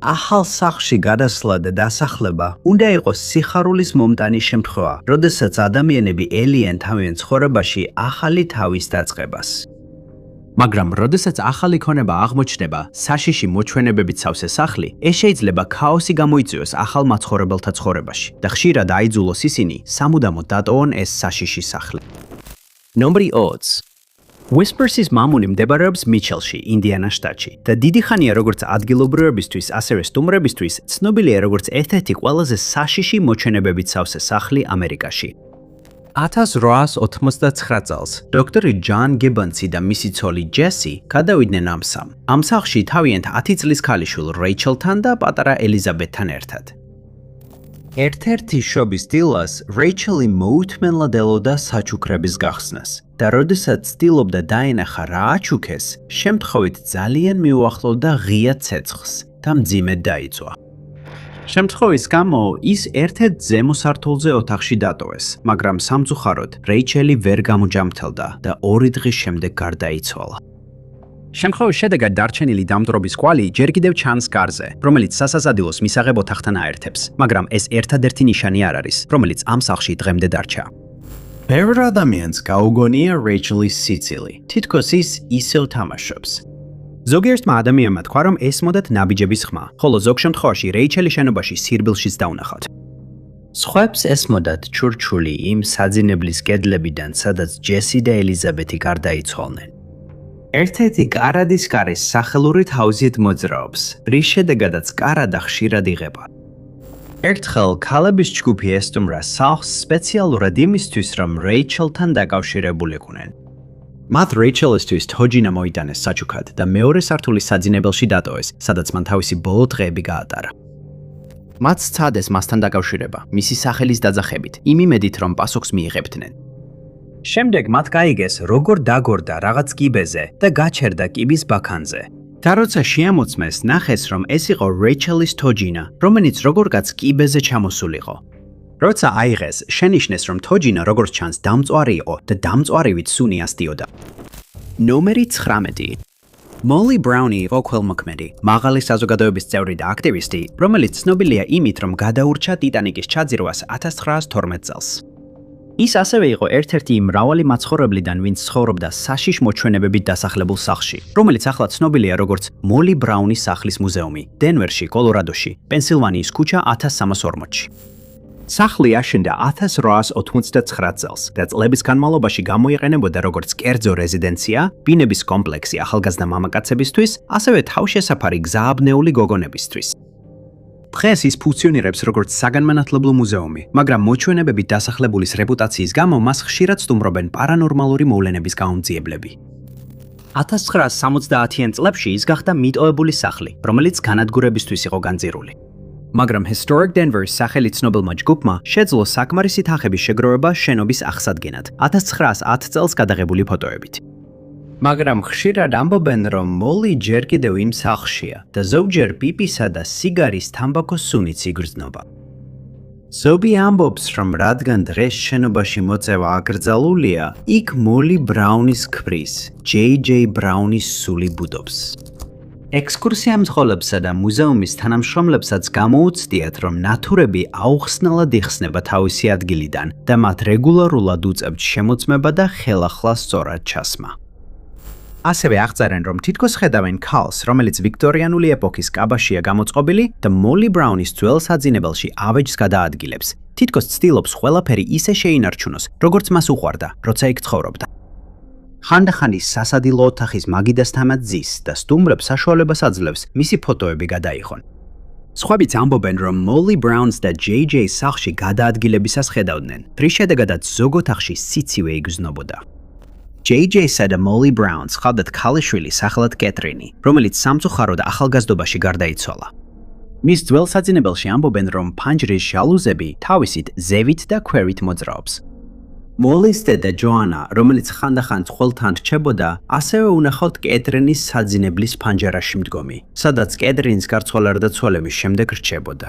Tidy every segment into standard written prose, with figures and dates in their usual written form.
ახალ სახლში გადასვლა და დასახლება უნდა იყოს სიხარულის მომტანი შემთხვევა, როდესაც ადამიანები ელიან თავიანთ ცხოვრებაში ახალი თავის დაწყებას. მაგრამ როდესაც ახალი ქონება აღმოჩნდება, საშიში მოჩვენებებით სავსე სახლი, ეს შეიძლება ქაოსი გამოიწვიოს ახალ მაცხოვრებელთა ცხოვრებაში და ხშირად აიძულოს ისინი სამუდამოდ დატოვონ ეს საშიში სახლი. ნომერი 20. Whispers's მამული მდებარეობს მიჩელში, ინდიანა შტატში და დიდი ხანია როგორც ადგილობრივებისთვის, ასევე სტუმრებისთვის ცნობილია როგორც ერთ-ერთი ყველაზე საშიში მოჩვენებებით სავსე სახლი ამერიკაში. 1889 წელს დოქტორი ჯონ გიბონსი და მისი ცოლი ჯესი გადავიდნენ ამ სახლში თავიანთ 10 წლის ქალიშვილ რეიჩელთან და პატარა ელიზაბეთთან ერთად. ერთ-ერთი შობის დილას რეიჩელი მოუთმენლად ელოდა საჩუქრების გახსნას და როდესაც ცდილობდა დაენახა რა აჩუქეს, შემთხვევით ძალიან მიუახლოვდა ღია ცეცხლს და მძიმედ დაიწვა. შემთხვევის გამო ის ერთ-ერთ ზემო სართულზე ოთახში დატოვეს, მაგრამ სამწუხაროდ რეიჩელი ვერ გამოჯამრთელდა და 2 დღის შემდეგ გარდაიცვალა. შემთხვევის შედეგად დარჩენილი დამტვრობის კვალი ჯერ კიდევ ჩანს კარზე, რომელიც სასაზადილოს მისაღებ ოთახთან აერთებს, მაგრამ ეს ერთადერთი ნიშანი არ არის, რომელიც ამ სახლში დღემდე დარჩა. ბევრ ადამიანს გაუგონია რეიჩელის სიცილი, თითქოს ის ისევ თამაშობს. ზოგიერთმა ადამიანმა თქვა, რომ ესმოდათ ნაბიჯების ხმა, ხოლო ზოგ შემთხვევაში რეიჩელი შენობაში სირბილშიც დაუნახავთ. სხვებს ესმოდათ ჩურჩული იმ საძინებლის კედლებიდან, სადაც ჯესი და ელიზაბეთი გარდაიცვალნენ. ერთ-ერთი კარადის კარის სახელური თავზით მოძრაობს, რის შედეგადაც კარადა ხშირად იღება. ერთხელ ქალების ჯგუფი ესტუმრა სახლს სპეციალურად იმისთვის, რომ რეიჩელთან დაკავშირებულიყვნენ. მათ რეიჩელისთვის თოჯინა მოიტანეს საჩუქრად და მეორე სართულის საძინებელში დატოვეს, სადაც მან თავისი ბოლო დღეები გაატარა. მათ სცადეს მასთან დაკავშირება, მისი სახელის დაძახებით, იმ იმედით, რომ პასუხს მიიღებდნენ. შემდეგ მათ გაიგეს, როგორ დაგორდა რაღაც კიბეზე და გაჩერდა კიბის ბაქანზე. და როცა შეამოწმეს, ნახეს, რომ ეს იყო რეიჩელის თოჯინა, რომელიც როგორღაც კიბეზე ჩამოსულიყო. როცა აიღეს, შენიშნეს, რომ თოჯინა როგორც ჩანს დამწვარი იყო და დამწვარივით სუნი ასდიოდა. ნომერი 19. მოლი ბრაუნი იყო ქველმოქმედი, მაღალი საზოგადოების წევრი და აქტივისტი, რომელიც ცნობილია იმით, რომ გადაურჩა ტიტანიკის ჩაძირვას 1912 წელს. ის ასევე იყო ერთ-ერთი იმ მრავალი მაცხოვრებლიდან, ვინც ცხოვრობდა საშიშ მოჩვენებებით დასახლებულ სახლში, რომელიც ახლა ცნობილია როგორც მოლი ბრაუნის სახლის მუზეუმი, დენვერში, კოლორადოში, პენსილვანიის ქუჩა 1340-ში. სახლი აშენდა 1889 წელს და წლების განმავლობაში გამოიყენებოდა როგორც კერძო რეზიდენცია, ბინების კომპლექსი ახალგაზრდა მამაკაცებისთვის, ასევე თავშესაფარი გზააბნეული გოგონებისთვის. დღეს ის ფუნქციონირებს როგორც საგანმანათლებლო მუზეუმი, მაგრამ მოჩვენებებით დასახლებულის რეპუტაციის გამო მას ხშირად სტუმრობენ პარანორმალური მოვლენების გამომძიებლები. 1970-იან წლებში ის გახდა მიტოვებული სახლი, რომელიც განადგურებისთვის იყო განძირული. მაგრამ Historic Denver-ის სახელით ცნობილმა ჯგუფმა შეძლო საკმარისი თანხების შეგროვება შენობის აღსადგენად 1910 წელს გადაღებული ფოტოებით. მაგრამ ხშირად ამბობენ, რომ მოლი ჯერ კიდევ იმ სახლშია და ზოგჯერ პიპისა და სიგარის თამბაქოს სუნიც იგრძნობა. ზოგი ამბობს, რომ რადგან დღეს შენობაში მოწევა აკრძალულია, იქ მოლი ბრაუნის ქმრის, J.J. ბრაუნის სული ბუდობს. ექსკურსიამძღოლებსა და მუზეუმის თანამშრომლებსაც გამოუცდიათ, რომ ნათურები აუხსნელად იხსნება თავისი ადგილიდან და მათ რეგულარულად უწევთ შემოწმება და ხელახლა სწორად ჩასმა. ასევე აღწერენ, რომ თითქოს ხედავენ ქალს, რომელიც ვიქტორიანული ეპოქის კაბაშია გამოწყობილი და მოლი ბრაუნის ძველ საძინებელში ავეჯს გადაადგილებს. თითქოს ცდილობს ყველაფერი ისე შეინარჩუნოს, როგორც მას უყვარდა, როცა იქ ცხოვრობდა. ხანდახან ის სასადილო ოთახის მაგიდასთანაც ზის და სტუმრებს საშუალებას აძლევს მისი ფოტოები გადაიღონ. სხვაებიც ამბობენ, რომ მოლი ბრაუნს და J.J. სახლში გადაადგილებისას ხედავდნენ, რის შედეგადაც ზოგ ოთახში სიცივე იგრძნობოდა. J.J.-სა და მოლი ბრაუნს ჰყავდათ ქალიშვილი სახელად კეტრინი, რომელიც სამწუხაროდ ახალგაზრდობაში გარდაიცვალა. მის ძველ საძინებელში ამბობენ, რომ ფანჯრის ჟალუზები თავისით ზევით და ქვევით მოძრაობს. მოლის დედა ჯოანა, რომელიც ხანდახან წყვილთან რჩებოდა, ასევე უნახავთ კეტრინის საძინებლის ფანჯარაში მდგომი, სადაც კეტრინის გარცვალარდაცვალების შემდეგ რჩებოდა.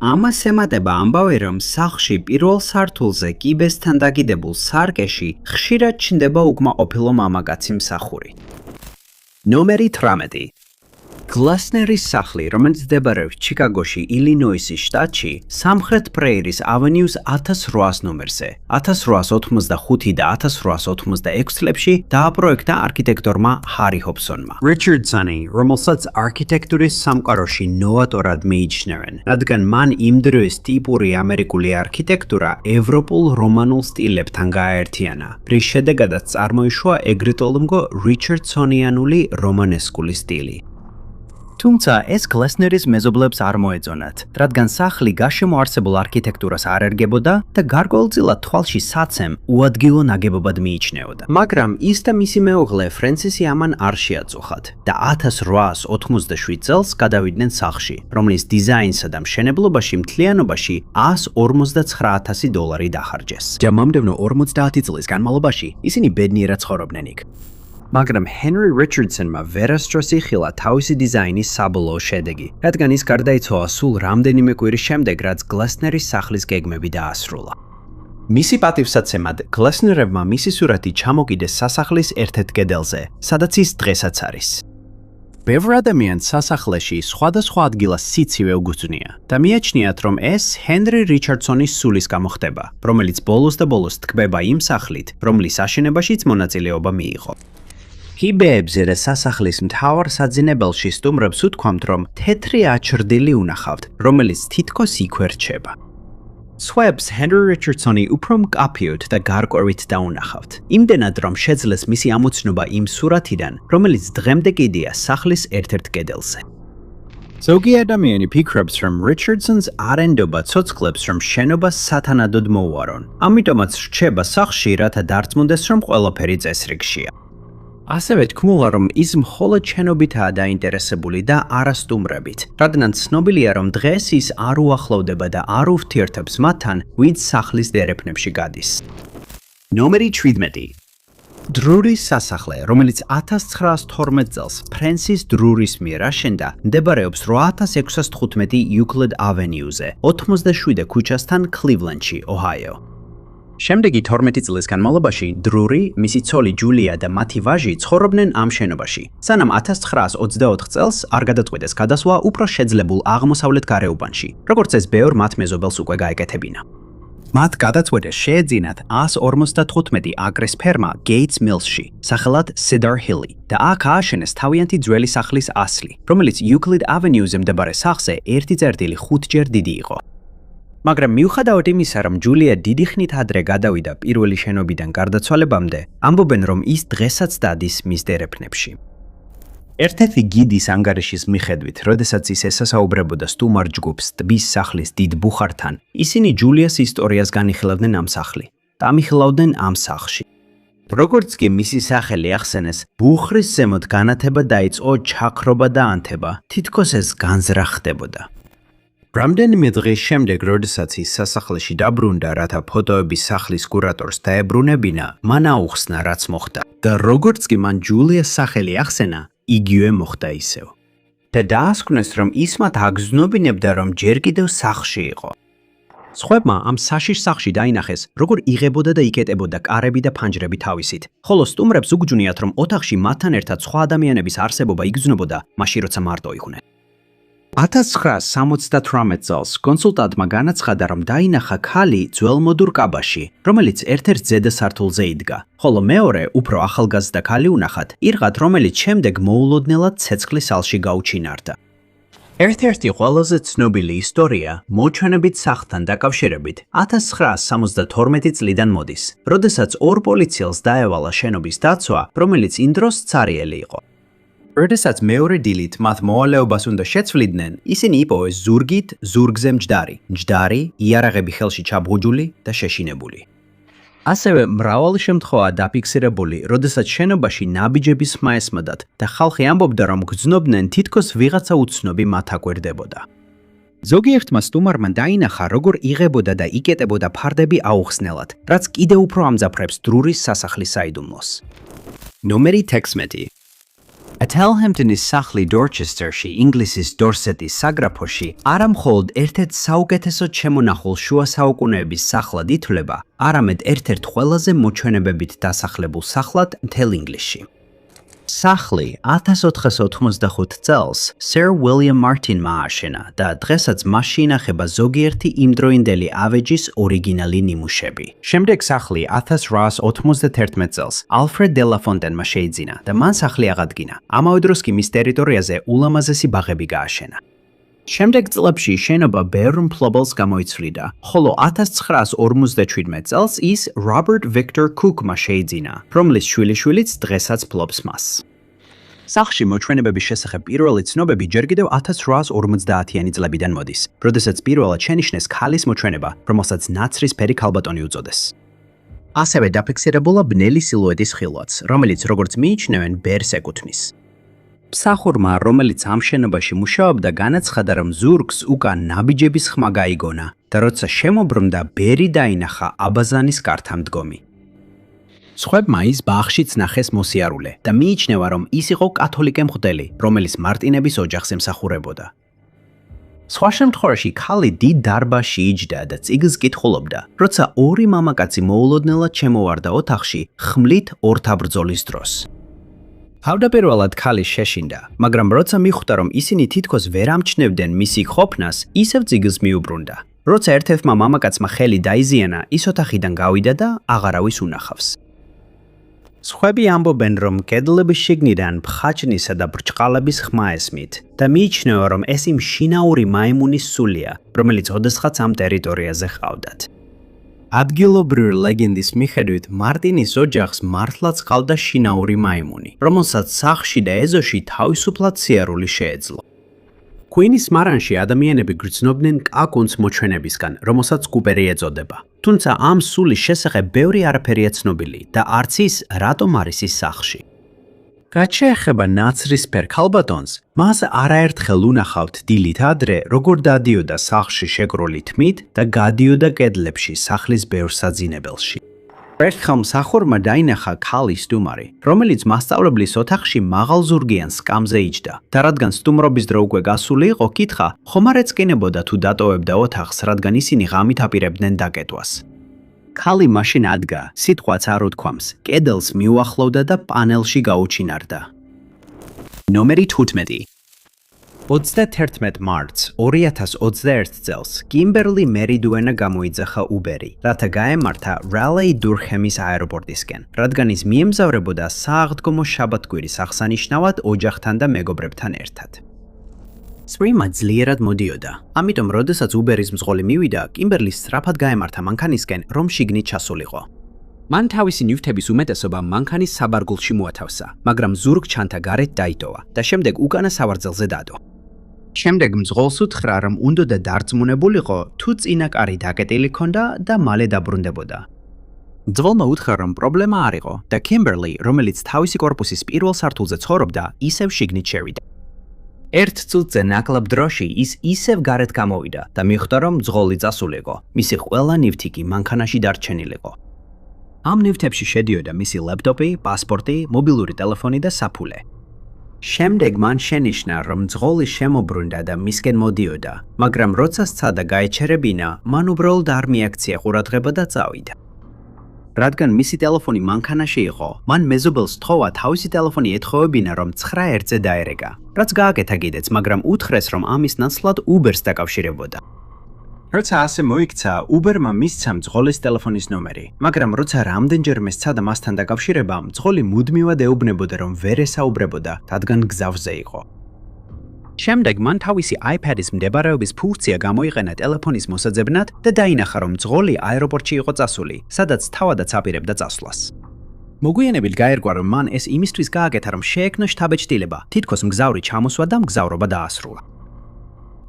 ამას ემატება ამბავი, რომ სახლში პირველ სართულზე კიბესთან დაგიდებულ სარკეში ხშირად ჩნდება უკმაყოფილო მამაკაცი მსახური. ნომერი 18. გლასნერის სახლი, რომელიც მდებარეობს ჩიკაგოში, ილინოისის შტატში, სამხრეთ პრეირის ავენიუს 1800 ნომერზე, 1885 და 1886 წლებში დააპროექტა არქიტექტორმა ჰარი ჰობსონმა. რიჩარდსონი, რომელსაც არქიტექტურის სამყაროში ნოვატორად მიიჩნევენ, რადგან მან იმ დროის ტიპური ამერიკული არქიტექტურა ევროპულ რომანულ სტილებთან გააერთიანა, რის შედეგადაც წარმოიშვა ეგრეთ ოლმგო რიჩარდსონიანული რომანესკული სტილი. თუმცა ეს გლასნერის მეზობლებს არ მოეწონათ, რადგან სახლი გარშემო არსებულ არქიტექტურას არ ერგებოდა და გარკვეულწილად თვალში საცემ უადგილო ნაგებობად მიიჩნეოდა. მაგრამ ის და მისი მეუღლე ფრენსისი ამან არ შეაწუხათ და 1887 წელს გადავიდნენ სახლში, რომლის დიზაინსა და მშენებლობაში მთლიანობაში $159,000 დახარჯეს. და მომდევნო 50 წლის განმავლობაში ისინი ბედნიერად ცხოვრობდნენ იქ. მაგრამ ჰენრი რიჩარდსონმა ვერასდროს იხილა თავისი დიზაინის საბოლოო შედეგი, რადგან ის გარდაიცვალა სულ რამდენიმე კვირის შემდეგ, რაც გლასნერის სახლის გეგმები დაასრულა. მისი პატივსაცემად გლასნერებმა მისი სურათი ჩამოკიდეს სასახლის ერთ-ერთ კედელზე, სადაც ის დღესაც არის. ბევრ ადამიანს სასახლეში სხვადასხვა ადგილას სიცივე უგრძნია და მიაჩნიათ, რომ ეს ჰენრი რიჩარდსონის სულის გამო ხდება, რომელიც ბოლოს და ბოლოს თქმება იმ სახლით, რომლის აშენებაშიც მონაწილეობა მიიღო. ჰიბეებზე და სასახლის მთავარ საძინებელში სტუმრებს უთქვამთ, რომ თეთრი აჩრდილი უნახავთ, რომელიც თითქოს იქვე რჩება. სხვებს ჰენრი რიჩარდსონი უფრო მკაფიოდ და გარკვევით დაუნახავთ. იმდენად, რომ შეძლეს მისი ამოცნობა იმ სურათიდან, რომელიც დღემდე კიდია სახლის ერთ-ერთ კედელზე. ზოგი ადამიანი ფიქრობს, რომ რიჩარდსონს არ ენდობა ცოცხლებს, რომ შენობა სათანადოდ მოუარონ. ამიტომაც რჩება სახლში, რათა დარწმუნდეს, რომ ყველაფერი წესრიგშია. ასევე თქმულა, რომ ის მხოლოდ შენობითაა დაინტერესებული და არა სტუმრებით, რადგან ცნობილია, რომ დღეს ის არ უახლოვდება და არ ურთიერთობს მათთან, ვინც სახლის დერეფნებში გადის. ნომერი 17. დრურის სასახლე, რომელიც 1912 წელს ფრენსის დრურის მიერ აშენდა, მდებარეობს 8615 იუკლედ ავენიუზე, 87 ქუჩასთან კლივლენდში, ოჰაიო. შემდეგი 12 წლის განმავლობაში დრური, მისი ცოლი ჯულია და მათი ვაჟი ცხოვრობდნენ ამ შენობაში, სანამ 1924 წელს არ გადაწყვიტეს გადასვლა უფრო შეძლებულ აღმოსავლეთ გარეუბანში, როგორც ეს ბევრ მათ მეზობელს უკვე გაეკეთებინა. მათ გადაწყვეტეს შეეძინათ 155 აკრის ფერმა გეიტს მილსში, სახელად Cedar Hill, და აქ ააშენეს თავიანთი ძველი სახლის ასლი, რომელიც იუკლედ ავენიუზე მდებარე სახლზე 1.5 დიდი იყო. მაგრამ მიუხედავად იმისა, რომ ჯულია დიდი ხნით ადრე გადავიდა პირველი შენობიდან გარდაცვალებამდე, ამბობენ, რომ ის დღესაც დადის მის დერეფნებში. ერთ-ერთი გიდის ანგარიშის მიხედვით, როდესაც ის ესასაუბრებოდა სტუმარ ჯგუფს ტბის სახლის დიდ ბუხართან, ისინი ჯულიას ისტორიას განიხილავდნენ ამ სახლი და ამიხილავდნენ ამ სახლში. როგორც კი მისი სახელი ახსენეს, ბუხრის ზემოთ განათება დაიწყო ჩაქრობა და ანთება, თითქოს ეს განზრახ ხდებოდა. რამდენიმე დღის შემდეგ, როდესაც ის სასახლეში დაბრუნდა, რათა ფოტოების სახლის კურატორს დაებრუნებინა, მან აუხსნა, რაც მოხდა. და როგორც კი მან ჯულიას სახელი ახსენა, იგივე მოხდა ისევ. და დაასკვნეს, რომ ის მათ აგზნობინებდა, რომ ჯერ კიდევ სახლში იყო. სხვებმა ამ საშიშ სახლში დაინახეს, როგორ იღებოდა და იკეტებოდა კარები და ფანჯრები თავისით, ხოლო სტუმრებს უგჯუნიათ, რომ ოთახში მათთან ერთად სხვა ადამიანების არსებობა იგრძნობოდა, მაშინ როცა მარტო იყვნენ. 1978 წელს კონსულტანტმა განაცხადა, რომ დაინახა ქალი ძველმოდურ კაბაში, რომელიც ერთ-ერთ ზედა სართულზე იდგა, ხოლო მეორე, უფრო ახალგაზრდა ქალი უნახათ, ირღათ, რომელიც შემდეგ მოულოდნელად ცეცხლის ალში გაუჩინარდა. ერთ-ერთი ყველაზე ცნობილი ისტორია მოჩვენებით სახლთან დაკავშირებით 1972 წლიდან მოდის, როდესაც ორ პოლიციელს დაევალა შენობის დაცვა, რომელიც იმ დროს цаრიელი იყო. როდესაც მეორე დილით მათ მოვალეობას უნდა შეცვლიდნენ, ისინი იპოვეს ზურგით ზურგზე მჯდარი, იარაღები ხელში ჩაბღუჯული და შეშინებული. ასევე მრავალი შემთხვევა დაფიქსირებული, როდესაც შენობაში ნაბიჯების ხმა ესმოდათ და ხალხი ამბობდა, რომ გრძნობდნენ თითქოს ვიღაცა უცნობი მათ აკვირდებოდა. ზოგიერთმა სტუმარმა დაინახა, როგორ იღებოდა და იკეტებოდა ფარდები აუხსნელად, რაც კიდევ უფრო ამძაფრებს დრურის სასახლის საიდუმლოს. ნომერი 16. ეთელჰემპტონის სახლი დორჩესტერში, ინგლისის დორსეტის საგრაფოში, არა მხოლოდ ერთ-ერთ საუკეთესოდ შემონახულ შუა საუკუნეების სახლად ითვლება, არამედ ერთ-ერთ ყველაზე მოჩვენებებით დასახლებულ სახლად მთელ ინგლისში. სახლი 1485 წელს Sir William Martin-მა ააშენა და დღესაც მასში ინახება ზოგიერთი იმდროინდელი ავეჯის ორიგინალი ნიმუშები. შემდეგ სახლი 1891 წელს Alfred de la Fontaine-მა შეიძინა და მან სახლი აღადგინა. ამავე დროს კი მის ტერიტორიაზე ულამაზესი ბაღები გააშენა. შემდეგ წლებში შენობა ბევრ მფლობელს გამოიცვლიდა, ხოლო 1957 წელს ის Robert Victor Cook-მა შეიძინა, რომლის შვილიშვილიც დღესაც ფლობს მას. სახლში მოჩვენებების შესახებ პირველი ცნობები ჯერ კიდევ 1850-იანი წლებიდან მოდის, როდესაც პირველად შენიშნეს ქალის მოჩვენება, რომელსაც ნაცრისფერი ქალბატონი უწოდეს. ასევე დაფიქსირებულა ბნელი სილუეტის ხილვაც, რომელიც როგორც მიიჩნევენ ბერს ეკუთვნის. მსახურმა, რომელიც ამ შენობაში მუშაობდა, განაცხადა, რომ ზურგს უკან ნაბიჯების ხმა გაიგონა და როცა შემობრუნდა, ბერი დაინახა აბაზანის კართან მდგომი. სხვებმა ის ბაღშიც ნახეს მოსიარულე და მიიჩნევა, რომ ის იყო კათოლიკე მღვდელი, რომელიც მარტინების ოჯახს ემსახურებოდა. სხვა შემთხვევაში ქალი დიდ დარბაზში იჯდა და წიგნს კითხულობდა, როცა ორი მამაკაცი მოულოდნელად შემოვარდა ოთახში ხმლით ორთაბრძოლის დროს. თავდაპირველად ქალი შეშინდა, მაგრამ როცა მიხვდა, რომ ისინი თითქოს ვერ ამჩნევდნენ მისი ყოფნას, ისევ წიგნს მიუბრუნდა. როცა ერთ-ერთმა მამაკაცმა ხელი დაიზიანა, ის ოთახიდან გავიდა და აღარავის უნახავს. სხვები ამბობენ, რომ კედლების შიგნიდან მხაჭნისა და ბრჭყალების ხმა ესმით და მიიჩნევა, რომ ეს იმ შინაური მაიმუნის სულია, რომელიც ოდესღაც ამ ტერიტორიაზე ჰყავდათ. ადგილობრივი ლეგენდის მიხედვით, მარტინის ოჯახს მართლაც ჰყავდა შინაური მაიმუნი, რომელსაც სახლში და ეზოში თავისუფლად სიარული შეეძლო. Queen-ის მარანში ადამიანები გრძნობდნენ კაკუნს მოჩვენებისგან, რომელსაც კუპერი ეწოდება. თუმცა ამ სულის შესახებ ბევრი არაფერია ცნობილი და არც ის, რატომ არის ის სახლში. რაც შეეხება ნაცრისფერ ქალბატონს, მას არაერთხელ უნახავთ დილით ადრე, როგორ დადიოდა სახლში შეკრული თმით და გადიოდა კედლებში სახლის ბევრ საძინებელში. ერთხელ მსახურმა დაინახა ქალი სტუმარი, რომელიც მასწავლებლის ოთახში მაღალ ზურგიან სკამზე იჯდა და რადგან სტუმრობის დრო უკვე გასული იყო, კითხა, ხომ არ ეწყინებოდა თუ დატოვებდა ოთახს, რადგან ისინი ღამით აპირებდნენ დაკეტვას. ქალი მაშინ ადგა, სიტყვაც არ უთქვამს, კედელს მიუახლოვდა და პანელში გაუჩინარდა. ნომერი 15. 31 მარტს 2021 წელს კიმბერლი მერიდუენა გამოიძახა უბერი, რათა გაემართა რალეი დურჰემის აეროპორტისკენ, რადგან ის მიემგზავრებოდა სააღდგომო შაბათკვირის აღსანიშნავად ოჯახთან და მეგობრებთან ერთად. სპრიმა ძლიერად მოდიოდა, ამიტომ როდესაც უბერის მძღოლი მივიდა, კიმბერლი სწრაფად გაემართა მანქანისკენ, რომ შიგნით ჩასულიყო. მან თავისი ნივთების უმეტესობა მანქანის საბარგულში მოათავსა, მაგრამ ზურგჩანთა გარეთ დაიტოვა და შემდეგ უკანა სავარძელზე დადო. შემდეგ მძღოლს უთხრა, რომ უნდოდა დარწმუნებულიყო, თუ წინა კარი დაკეტილი ჰქონდა და მალე დაბრუნდებოდა. მძღოლმა უთხრა, რომ პრობლემა არ იყო და კიმბერლი, რომელიც თავისი კორპუსის პირველ სართულზე ცხოვრობდა, ისევ შიგნით შევიდა. ერთ წუთზე ნაკლებ დროში ის ისევ გარეთ გამოვიდა და მიხვდა, რომ მძღოლი წასულიყო, მისი ყველა ნივთი კი მანქანაში დარჩენილიყო. ამ ნივთებში შედიოდა მისი ლეპტოპი, პასპორტი, მობილური ტელეფონი და საფულე. შემდეგ მან შენიშნა, რომ მძღოლი შემობრუნდა და მისკენ მოდიოდა, მაგრამ როცა სცადა გაეჩერებინა, მან უბრალოდ არ მიაქცია ყურადღება და წავიდა. რადგან მისი ტელეფონი მანქანაში იყო, მან მეზობელს თხოვა თავისი ტელეფონი ეთხოვებინა, რომ 9-1-ზე დაერეგა, რაც გააკეთა კიდეც, მაგრამ უთხრეს, რომ ამის ნაცვლად უბერს დაკავშირებოდა. როცა ასე მოიქცა, უბერმა მისცა მძღოლის ტელეფონის ნომერი, მაგრამ როცა რამდენჯერმე სცადა მასთან დაკავშირება, მძღოლი მუდმივად ეუბნებოდა, რომ ვერ ესაუბრებოდა, რადგან გზავზე იყო. შემდეგ მან თავისი iPad-ის მდებარეობის ფუნქცია გამოიყენა ტელეფონის მოსაძებნად და დაინახა, რომ მძღოლი აეროპორტში იყო წასული, სადაც თავადაც აპირებდა წასვლას. მოგვიანებით გაერგვა, რომ მან ეს იმისთვის გააკეთა, რომ შეექმნა შთაბეჭდილება, თითქოს მგზავრი ჩამოსვა და მგზავრობა დაასრულა.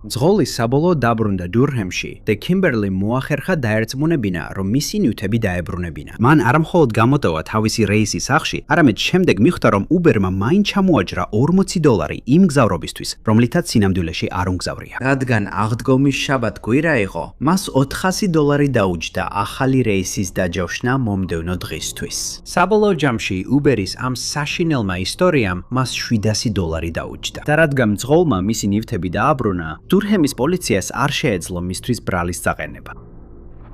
მძღოლი საბოლოოდ დაბრუნდა დურჰემში და კიმბერლი მოახერხა დაერწმუნებინა, რომ მისი ნივთები დაებრუნებინა. მან არ მხოლოდ გამოტოვა თავისი რეისი სახლში, არამედ შემდეგ მიხვდა, რომ უბერმა მაინც ჩამოაჯრა $40 იმ მგზავრობისთვის, რომლითაც სინამდვილეში არ უმგზავრია. რადგან აღდგომის შაბათ-კვირა იყო, მას $400 დაუჯდა ახალი რეისის დაჯავშნა მომდევნო დღისთვის. საბოლოო ჯამში უბერის ამ საშინელმა ისტორიამ მას $700 დაუჯდა. და რადგან მძღოლმა მისი ნივთები დააბრუნა, დურჰემის პოლიციას არ შეეძლო მისთვის ბრალის წაყენება.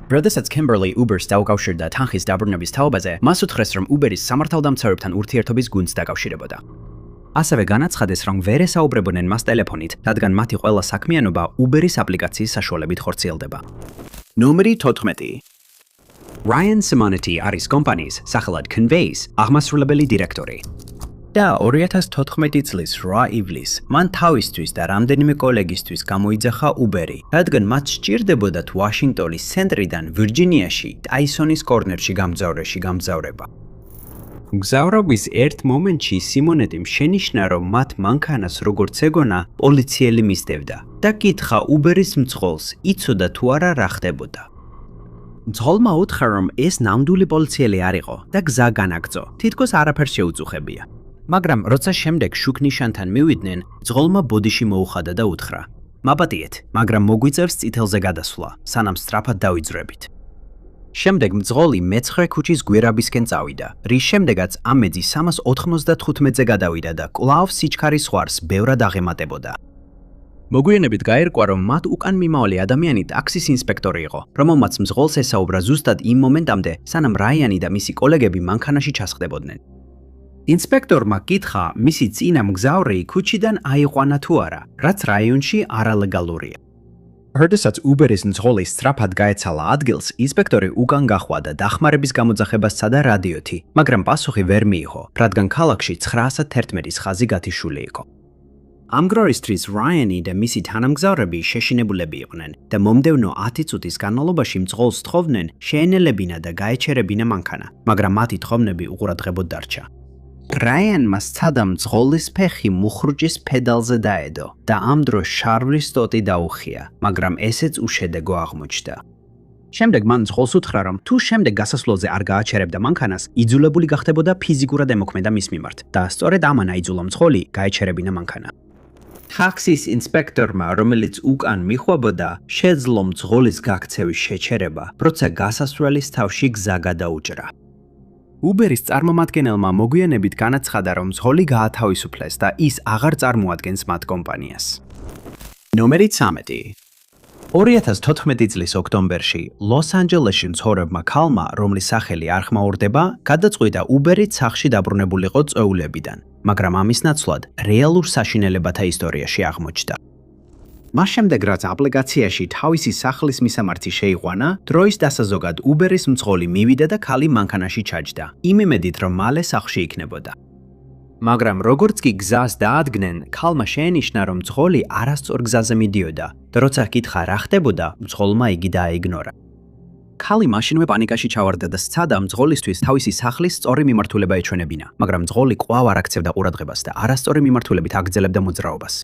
როდესაც Kimberly Uber-ს დაუკავშირდა თანხის დაბრუნების თაობაზე, მას უთხრეს, რომ Uber-ის სამართალდამცავებთან ურთიერთობის გუნდს დაკავშირებოდა. ასევე განაცხადეს, რომ ვერ ესაუბრებოდნენ მას ტელეფონით, რადგან მათი ყველა საქმიანობა Uber-ის აპლიკაციის საშუალებით ხორციელდება. ნომერი 14. Ryan Simonity არის კომპანიის, სახელად Convey's, აღმასრულებელი დირექტორი. და 2014 წლის 8 ივლისს მან თავისთვის და რამდენიმე კოლეგისთვის გამოიძახა Uber-ი, რადგან მათ სჭირდებოდათ ვაშინგტონის ცენტრიდან ვირჯინიაში, ტაისონის კორნერში გამგზავრება. მგზავრობის ერთ მომენტში სიმონეტიმ შენიშნა, რომ მათ მანქანას როგორც ეგონა, პოლიციელი მისდევდა და კითხა Uber-ის მძღოლს, იცოდა თუ არა რა ხდებოდა. მძღოლმა უთხრა, რომ ეს ნამდვილი პოლიციელი არ იყო და გზა განაგრძო, თითქოს არაფერს შეუწუხებია. მაგრამ როცა შემდეგ შუქნიშანთან მივიდნენ, მძღოლმა ბოდიში მოუხადა და უთხრა: "მაპატიეთ, მაგრამ მოგვიწევს წითელზე გადასვლა, სანამ სწრაფად დავიძრებით." შემდეგ მძღოლი მე-9 ქუჩის გვირაბისკენ წავიდა, რის შემდეგაც ამეძი 395-ზე გადავიდა და კვლავ სიჩქარის ზღვარს ბევრად აღემატებოდა. მოგვიანებით გაირკვა, რომ მათ უკან მიმავალი ადამიანი ტაქსის ინსპექტორი იყო, რომელმაც მძღოლს ესაუბრა ზუსტად იმ მომენტამდე, სანამ რაიანი და მისი კოლეგები მანქანაში ჩასხდებოდნენ. ინსპექტორმა კითხა, მისი წინა მგზავრი ქუჩიდან აიყვანა თუ არა, რაც რაიონში არალეგალურია. როდესაც Uber-ის მძღოლი სწრაფად გაეცალა ადგილს, ინსპექტორი უკან გახვდა დახმარების გამოძახებას სცადა რადიოთი, მაგრამ პასუხი ვერ მიიღო, რადგან ქალაქში 911-ის ხაზი გათიშული იყო. ამგროვისთვის Ryan-ი და მისი თანამგზავრები შეშინებულები იყვნენ და მომდევნო 10 წუთის განმავლობაში მძღოლს თხოვდნენ შეენელებინა და გაეჩერებინა მანქანა, მაგრამ მათი თხოვნები უყურადღებოდ დარჩა. Ryan-მა სცადა მძღოლის ფეხი მუხრუჭის პედალზე დაედო და ამ დროს შარვლის ტოტი დაუხია, მაგრამ ესეც უშედეგო აღმოჩნდა. შემდეგ მან მძღოლს უთხრა, რომ თუ შემდეგ გასასვლელზე არ გააჩერებდა მანქანას, იძულებული გახდებოდა ფიზიკურად ემოქმედა მის მიმართ და სწორედ ამან აიძულა მძღოლი გაეჩერებინა მანქანა. ტაქსის ინსპექტორმა, რომელიც უკან მიხვებოდა, შეძლო მძღოლის გაქცევის შეჩერება, როცა გასასვლელის თავში გზა გადაუჭრა. Uber-ის წარმომადგენელმა მოგვიანებით განაცხადა, რომ მძღოლი გაათავისუფლეს და ის აღარ წარმოადგენს მათ კომპანიას. ნომერი 13. 2014 წლის ოქტომბერში ლოს-ანჯელესში მცხოვრებმა ქალმა, რომლის სახელი არ ხმაურდება, გადაწყვიტა Uber-ით სახლში დაბრუნებულიყო წვეულებიდან, მაგრამ ამის ნაცვლად რეალურ საშინელებათა ისტორიაში აღმოჩნდა. მას შემდეგ, რაც აპლიკაციაში თავისი სახლის მისამართი შეიყვანა, დროის დასაზოგად Uber-ის მძღოლი მივიდა და ქალი მანქანაში ჩაჯდა, იმ იმედით, რომ მალე სახლში იქნებოდა. მაგრამ როგორც კი გზას დაადგნენ, ქალმა შეენიშნა, რომ მძღოლი არასწორ გზაზე მიდიოდა და როცა კითხა რა ხდებოდა, მძღოლმა იგი დააიგნორა. ქალი მაშინვე პანიკაში ჩავარდა და სცადა მძღოლისთვის თავისი სახლის სწორი მიმართულება ეჩვენებინა, მაგრამ მძღოლი კვლავ არ აქცევდა ყურადღებას და არასწორი მიმართულებით აგრძელებდა მოძრაობას.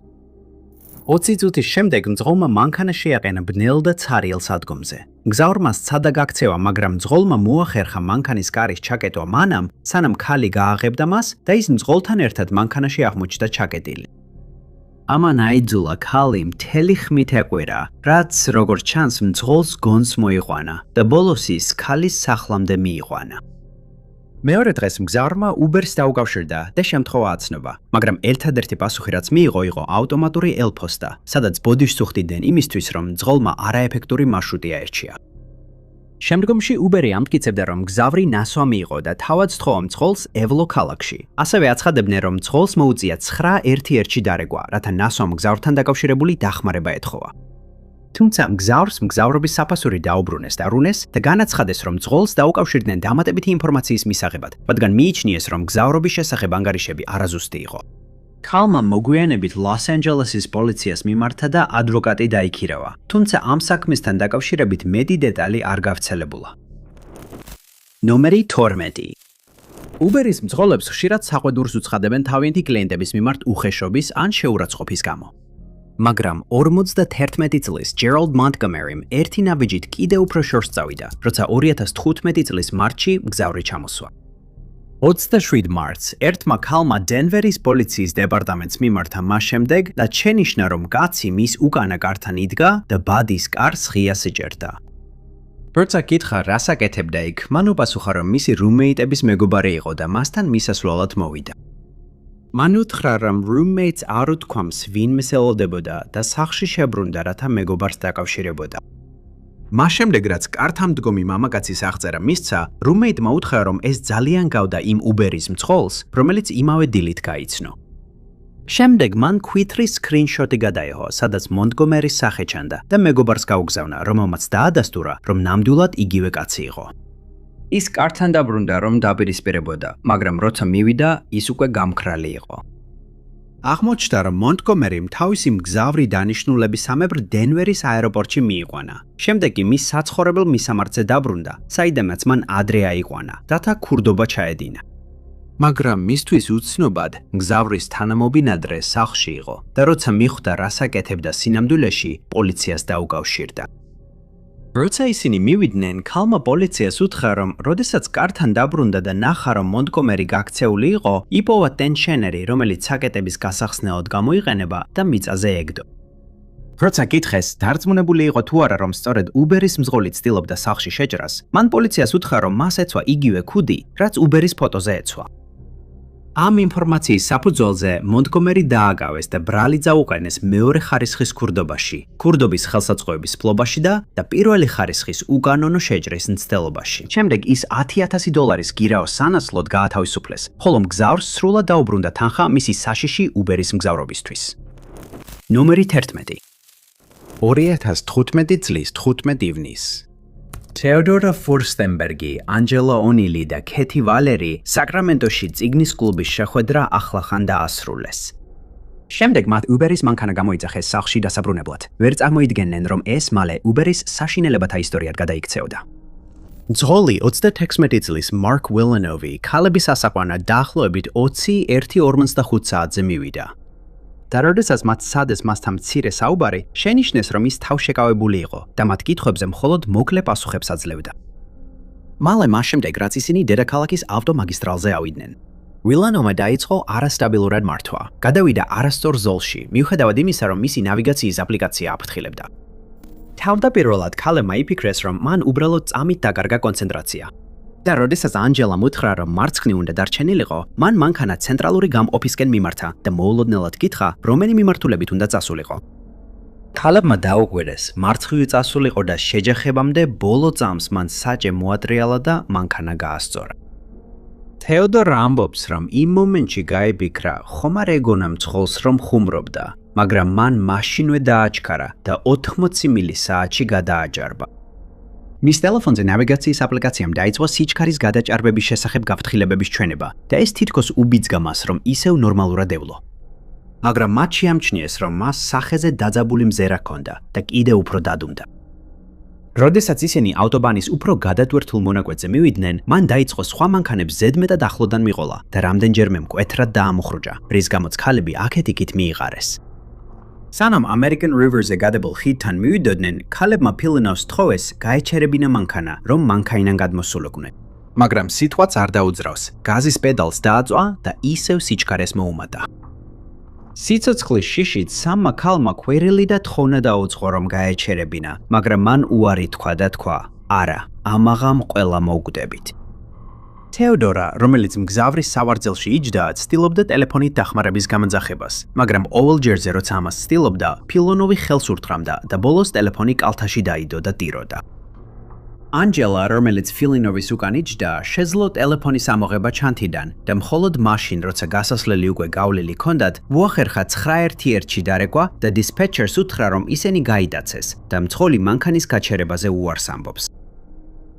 20 წუთის შემდეგ მძღოლმა მანქანა შეაყენა ბნელ და ცარიელ სადგომზე. მგზავრმა სცადა გაქცევა, მაგრამ მძღოლმა მოახერხა მანქანის კარის ჩაკეტვა მანამ, სანამ ქალი გააღებდა მას და ის მძღოლთან ერთად მანქანაში აღმოჩნდა ჩაკეტილი. ამან აიძულა ქალი მთელი ხმით ეკვირა, რაც როგორც ჩანს მძღოლს გონს მოიყვანა და ბოლოს ის ქალის სახლამდე მიიყვანა. მეორე დღეს მგზავრმა Uber-ს დაუკავშირდა და შემთხვევა აცნობა, მაგრამ ერთადერთი პასუხი რაც მიიღო იყო ავტომატური ელფოსტა, სადაც ბოდიშს უხდიდნენ იმისთვის, რომ მძღოლმა არაეფექტური მარშრუტი აერჩია. შემდგომში Uber-ი ამტკიცებდა, რომ მგზავრი ნასვა მიიღო და თავად სთხოვა მძღოლს ევლო ქალაქში. ასევე აცხადებდნენ, რომ მძღოლს მოუწია 911-ში დარეგვა, რათა ნასვამ მგზავრთან დაკავშირებული დახმარება ეთხოვა. თუმცა მგზავრს მგზავრობის საფასური დაუბრუნეს და რუნეს და განაცხადეს, რომ მძღოლს დაუკავშირდნენ დამატებითი ინფორმაციის მისაღებად, რადგან მიიჩნიეს, რომ მგზავრობის შესახებ ანგარიშები არაზუსტი იყო. ქალმა მოგვიანებით ლოს-ანჯელესის პოლიციას მიმართა და ადვოკატი დაიქირავა, თუმცა ამ საქმესთან დაკავშირებით მეტი დეტალი არ გავრცელებულა. ნომერი 12. Uber-ის მძღოლებს ხშირად საყვედურს უცხადებენ თავიანთი კლიენტების მიმართ უხეშობის ან შეურაცხყოფის გამო. მაგრამ 51 წლის Gerald Montgomery-მ ერთი ნაბიჯით კიდევ უფრო შორს წავიდა, როცა 2015 წლის მარტში მგზავრი ჩამოსვა. 27 მარტს ერთმა ქალმა დენვერის პოლიციის დეპარტამენტს მიმართა მას შემდეგ და შენიშნა, რომ კაცი მის უკანა კართან იდგა და ბადის კარს ღია სიჭერდა. როცა კითხა რას აკეთებდა იქ, მან უპასუხა, რომ მისი რუმეიტების მეგობარი იყო და მასთან მისასვლელად მოვიდა. მან უთხრა, რომ roommates არ უთქვამს ვინმე ელოდებოდა და სახლში შებრუნდა, რათა მეგობარს დაკავშირებოდა. მას შემდეგ, რაც კართამდგომი მამაკაცის აღწერა მისცა, რუმეიტმა უთხრა, რომ ეს ძალიან გავდა იმ უბერის მძღოლს, რომელიც იმავე დილით გაიცნო. შემდეგ მან ქვითრის სკრინშოტი გადაიღო, სადაც მონტგომერის სახე ჩანდა და მეგობარს გაუგზავნა, რომელმაც დაადასტურა, რომ ნამდვილად იგივე კაცი იყო. ის კართან დაბრუნდა, რომ დაპირისპირებოდა, მაგრამ როცა მივიდა, ის უკვე გამქრალი იყო. აღმოჩნდა, რომ მონტგომერიმ თავისი მგზავრი დანიშნულებისამებრ დენვერის აეროპორტში მიიყვანა. შემდეგ კი მის საცხოვრებელ მისამართზე დაბრუნდა, საიდანაც მან ადრე აიყვანა, რათა ქურდობა ჩაედინა. მაგრამ მისთვის უცნობად მგზავრის თანამობინადრე სახლში იყო და როცა მიხვდა, რას აკეთებდა სინამდვილეში, პოლიციას დაუკავშირდა. როცა ისინი მივიდნენ, ქალმა პოლიციას უთხრა, რომ როდესაც კართან დაბრუნდა და ნახა, რომ მონტგომერი გაქცეული იყო, იპოვა ტენშენერი, რომელიც საკეტების გასახსნელად გამოიყენება და მიწაზე ეგდო. როცა კითხეს, დარწმუნებული იყო თუ არა, რომ სწორედ უბერის მძღოლი ცდილობდა სახლში შეჭრას, მან პოლიციას უთხრა, რომ მას ეცვა იგივე ქუდი, რაც უბერის ფოტოზე ეცვა. ამ ინფორმაციის საფუძველზე მონტგომერი დააგავეს და ბრალი წაუყენეს მეორე ხარისხის ქურდობაში, ქურდობის ხელსაწყოების ფლობაში და პირველი ხარისხის უკანონო შეჭრის მცდელობაში. შემდეგ ის $10,000 გირაოს სანაცვლოდ გაათავისუფლეს, ხოლო მგზავრს სრულად დაუბრუნდა თანხა მისი საშიში უბერის მგზავრობისთვის. ნომერი 11. 2015 წლის 15 ივნის. თეოდორა ფურსტენბერგი, ანჯელა ონილი და ქეთი ვალერი საკრამენტოში წიგნის კლუბის შეხვედრა ახლახან დაასრულეს. შემდეგ მათ უბერის მანქანა გამოიძახეს სახლში დასაბრუნებლად. ვერ წარმოიდგენდნენ, რომ ეს მალე უბერის საშინელებათა ისტორიად გადაიქცეოდა. მძღოლი 36 წლის მარკ ვილენოვი ქალების ასაყვანად დაახლოებით 21:45 საათზე მივიდა. და როდესაც მათ სადეს მასთან მცირე საუბარი, შენიშნეს, რომ ის თავშეკავებული იყო და მათ კითხვებზე მხოლოდ მოკლე პასუხებს აძლევდა. მალე მას შემდეგ, რაც ისინი დედაქალაქის ავტომაგისტრალზე ავიდნენ. ვილენოვმა დაიწყო არასტაბილურად მართვა. გადავიდა არასწორ ზოლში, მიუხედავად იმისა, რომ მისი ნავიგაციის აპლიკაცია აფრთხილებდა. თავდაპირველად ქალებმა იფიქრეს, რომ მან უბრალოდ წამით დაკარგა კონცენტრაცია. და როდესაც ანჯელამ უთხრა, რომ მარცხნი უნდა დარჩენილიყო, მან მანქანა ცენტრალური გამყოფისკენ მიმართა და მოულოდნელად კითხა, რომელი მიმართულებით უნდა წასულიყო. ქალებმა დაუკვირდეს, მარცხნივ წასულიყო და შეჯახებამდე ბოლო წამს მან საჭე მოატრიალა და მანქანა გაასწორა. თეოდორა ამბობს, რომ იმ მომენტში გაიფიქრა, ხომ არ ეგონა მძღოლს, რომ ხუმრობდა, მაგრამ მან მაშინვე დააჩქარა და 80 მილი საათში გადააჯარბა. მის ტელეფონზე ნავიგაციის აპლიკაციამ დაიწყო სიჩქარის გადაჭარბების შესახებ გაფრთხილებების ჩვენება და ეს თითქოს უბიძგა მას, რომ ისევ ნორმალურად ევლო. მაგრამ მათ შეამჩნიეს, რომ მას სახეზე დაძაბული მზერა ჰქონდა და კიდევ უფრო დადუმდა. როდესაც ისინი ავტობანის უფრო გადატვირთულ მონაკვეთზე მივიდნენ, მან დაიწყო სხვა მანქანებს ზედმეტად ახლოდან მიყოლა და რამდენჯერმე მკვეთრად დაამოხრუჭა, რის გამოც ქალები აქეთ-იქით მიიყარეს. სანამ American River-ზე გადებულ ხიდთან მივიდოდნენ, ქალებმა ფილინოვს თხოვეს გაეჩერებინა მანქანა, რომ მანქანიდან გადმოსულიყვნენ. მაგრამ სიტყვაც არ დაუძრავს, გაზის პედალს დააწვა და ისევ სიჩქარეს მოუმატა. სიცოცხლის შიშით სამმა ქალმა კვირილი და თხოვნა დაუწყო, რომ გაეჩერებინა, მაგრამ მან უარი თქვა და თქვა, არა, ამაღამ ყველა მოვკვდებით. თეოდორა, რომელიც მგზავრის სავარძელში იჯდა, ცდილობდა ტელეფონით დახმარების გამძახებას, მაგრამ ყოველჯერზე როცა ამას ცდილობდა, ფილონოვი ხელს ურტყამდა და ბოლოს ტელეფონი კალთაში დაიდო და ტიროდა. ანჯელა, რომელიც ფილინოვის უკან იჯდა, შეძლო ტელეფონის ამოღება ჩანთიდან და მხოლოდ მაშინ, როცა გასასვლელი უკვე გავლილი ჰქონდათ, უახერხა 911-ში დარეკვა და დისპეჩერს უთხრა, რომ ისინი გაიდაცეს და მძღოლი მანქანის გაჩერებაზე უარს ამბობს.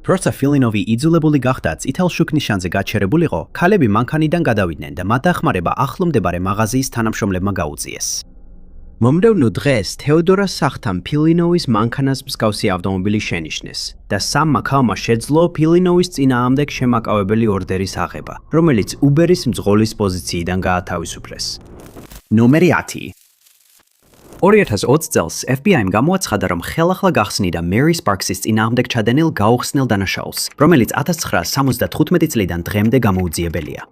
როცა ფილინოვი იძულებული გახდა წითელ შუქნიშანზე გაჩერებულიყო, ქალები მანქანიდან გადავიდნენ და მათ დახმარება ახლო მდებარე მაღაზიის თანამშრომლებმა გაუწიეს. მომდევნო დღეს თეოდორას სახლთან ფილინოვის მანქანას მსგავსი ავტომობილი შენიშნეს და სამმა ქალმა შეძლო ფილინოვის წინააღმდეგ შემაკავებელი ორდერის აღება, რომელიც უბერის მძღოლის პოზიციიდან გაათავისუფლეს. ნომერი 10. 2020 წელს FBI-მ გამოაცხადა, რომ ხელახლა გახსნიდა მერი სპარქსის წინააღმდეგ ჩადენილ გაუხსნელ დანაშაულს, რომელიც 1975 წლიდან დღემდე გამოუძიებელია.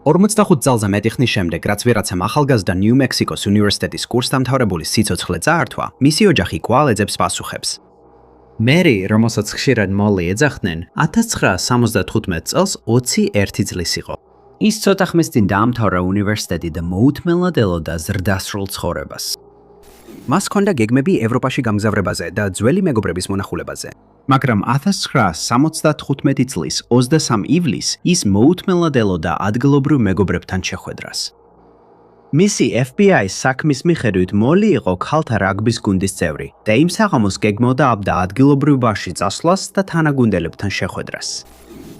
45 წელზე მეტი ხნის შემდეგ, რაც ვერაცამ ახალგაზრდა ნიუ-მექსიკოს უნივერსიტეტის კურსდამთავრებული სიცოცხლე წაართვა, მისი ოჯახი კვლავ ეძებს პასუხებს. მერი, რომელსაც ხშირად მოლი ეძახდნენ, 1975 წელს 21 წლის იყო. ის ცოტა ხნის წინ დაამთავრა უნივერსიტეტი და მოუთმენლად ელოდა ზრდასრულ ცხოვრებას. მას ჰქონდა გეგმები ევროპაში გამგზავრებაზე და ძველი მეგობრების მონახულებაზე. მაგრამ 1975 წლის 23 ივლისს ის მოუთმელად ელოდა ადგილობრივ მეგობრებთან შეხვედრას. მისი FBI-ის საქმის მიხედვით მოლი იყო ქალთა რაგბის გუნდის წევრი და იმ საღამოს გეგმავდა ადგილობრივ ბარში წასვლას და თანაგუნდელებთან შეხვედრას.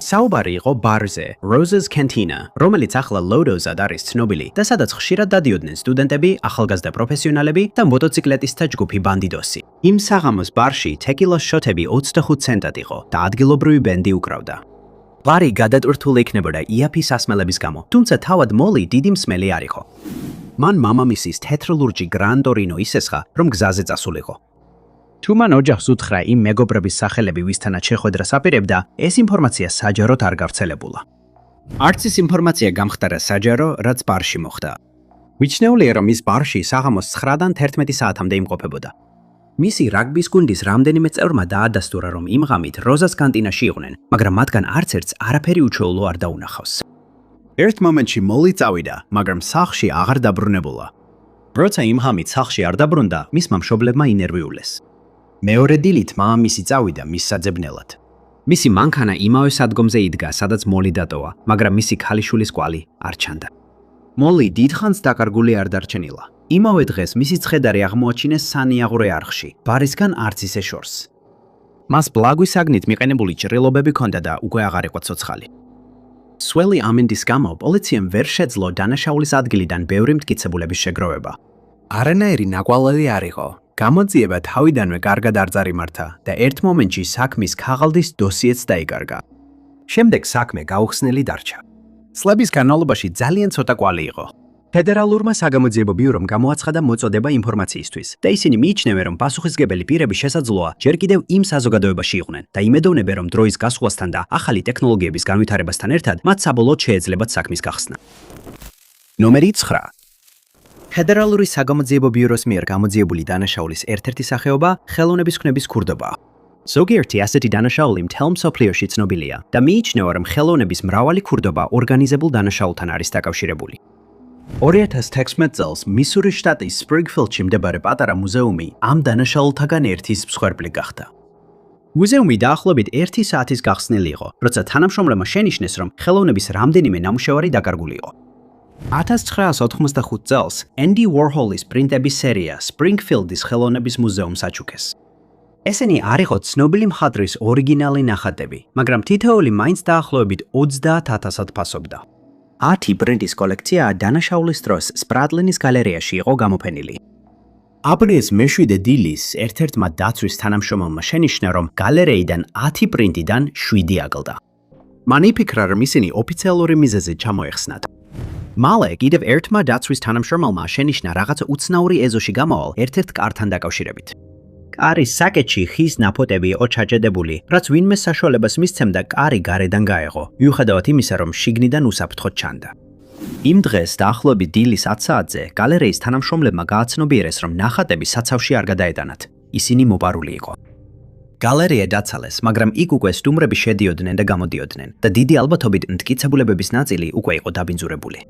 საუბარი იყო ბარზე, Rose's Cantina, რომელიც ახლა Lodo's-ად არის ცნობილი და სადაც ხშირად დადიოდნენ სტუდენტები, ახალგაზრდა პროფესიონალები და მოტოციკლეტისტთა ჯგუფი Bandidosi. იმ საღამოს ბარში tequila შოტები 25 ცენტად იყო და ადგილობრივი ბენდი უკრავდა. ბარი გადატვირთული იქნებოდა იაფი სასმელების გამო, თუმცა თავად მოლი დიდი მსმელი არ იყო. მან მამამისის თეთრ ლურჯი Gran Torino ისესხა, რომ გზაზე წასულიყო. თუ მან ოჯახს უთხრა იმ მეგობრების სახელები, ვისთანაც შეხვედრას აპირებდა, ეს ინფორმაცია საჯაროდ არ გავრცელებულა. არც ის ინფორმაცია გამხდარა საჯარო, რაც ბარში მოხდა. მიჩნეულია, რომ ის ბარში საღამოს 9-დან 11 საათამდე იმყოფებოდა. მისი რაგბის გუნდის რამდენიმე წევრმა დაადასტურა, რომ იმ ღამით როზას კანტინაში იყვნენ, მაგრამ მათგან არც ერთს არაფერი უჩვეულო არ დაუნახავს. ერთ მომენტში მოლი წავიდა, მაგრამ სახლში აღარ დაბრუნებულა. როცა იმ ღამით სახლში არ დაბრუნდა, მისმა მშობლებმა ინერვიულეს. მეორე დილით მამამისი წავიდა მის საძებნელად. მისი მანქანა იმავე სადგომზე იდგა, სადაც მოლი დატოვა, მაგრამ მისი ქალიშვილის კვალი არ ჩანდა. მოლი დიდხანს დაკარგული არ დარჩენილა. იმავე დღეს მისი ცხედარი აღმოაჩინეს სანიაღვრე არხში, ბარისგან არც ისე შორს. მას ბლაგვის საგნით მიყენებული ჭრილობები ჰქონდა და უკვე აღარ იყო ცოცხალი. სველი ამინდის გამო პოლიციამ ვერ შეძლო დანაშაულის ადგილიდან ბევრი მტკიცებულების შეგროვება. არანაირი ნაკვალევი არ იყო. გამოძიება თავიდანვე კარგად არ წარიმართა და ერთ მომენტში საქმის ქაღალდის დოსიეც დაიკარგა. შემდეგ საქმე გაუხსნელი დარჩა. წლების განმავლობაში ძალიან ცოტა კვალი იყო. ფედერალურმა საგამოძიებო ბიურომ გამოაცხადა მოწოდება ინფორმაციისთვის და ისინი მიიჩნევენ, რომ პასუხისმგებელი პირები შესაძლოა ჯერ კიდევ იმ საზოგადოებაში იყვნენ და იმედოვნებენ, რომ დროის გასვლასთან და ახალი ტექნოლოგიების განვითარებასთან ერთად მათ საბოლოოდ შეეძლებათ საქმის გახსნა. ნომერი 9. ფედერალური საგამოძიებო ბიუროს მიერ გამოძიებული დანაშაულის ერთ-ერთი სახეობა ხელოვნების ქნების ქურდობაა. ზოგიერთი ასეთი დანაშაული მთელ მსოფლიოში ცნობილია და მიიჩნევა, რომ ხელოვნების მრავალი ქურდობა ორგანიზებულ დანაშაულთან არის დაკავშირებული. 2016 წელს მისურის შტატის სპრინგფილდში მდებარე პატარა მუზეუმი ამ დანაშაულთაგან ერთის მსხვერპლი გახდა. მუზეუმი დაახლოებით 1 საათის გახსნილი იყო, როცა თანამშრომლებმა შენიშნეს, რომ ხელოვნების რამდენიმე ნამუშევარი დაკარგული იყო. 1985 წელს Andy Warhol-ის პრინტების სერია სპრინგფილდის ხელოვნების მუზეუმს აჩუქეს. ესენი არ იყო ცნობილი მხატვრის ორიგინალი ნახატები, მაგრამ თითოეული მაინც დაახლოებით 30,000-ად ფასობდა. 10 პრინტის კოლექცია დანაშაულის დროს სპრატლინის გალერეაში იყო გამოფენილი. აპრილის მე-7 დილის ერთ-ერთმა დაცვის თანამშრომელმა შენიშნა, რომ გალერეიდან 10 პრინტიდან 7 აგლდა. მან იფიქრა, რომ ისინი ოფიციალური მიზეზით ჩამოეხსნათ. მალე კიდევ ერთმა დაცვის თანამშრომელმა შენიშნა რაღაც უცნაური ეზოში გამავალ ერთ-ერთ კართან დაკავშირებით. კარის საკეთში ხის ნაფოტები იყო ჩაჭედებული, რაც ვინმე საშუალებას მისცემდა კარი გარედან გაეღო, მიუხედავად იმისა, რომ შიგნიდან უსაფრთხოდ ჩანდა. იმ დღეს დაახლოებით დილის 10 საათზე გალერეის თანამშრომლებმა გააცნობიერეს, რომ ნახატები საცავში არ გადაეტანათ. ისინი მოპარული იყო. გალერეა დაცალეს, მაგრამ იქ უკვე სტუმრები შედიოდნენ და გამოდიოდნენ და დიდი ალბათობით მტკიცებულებების ნაწილი უკვე იყო დაბინძურებული.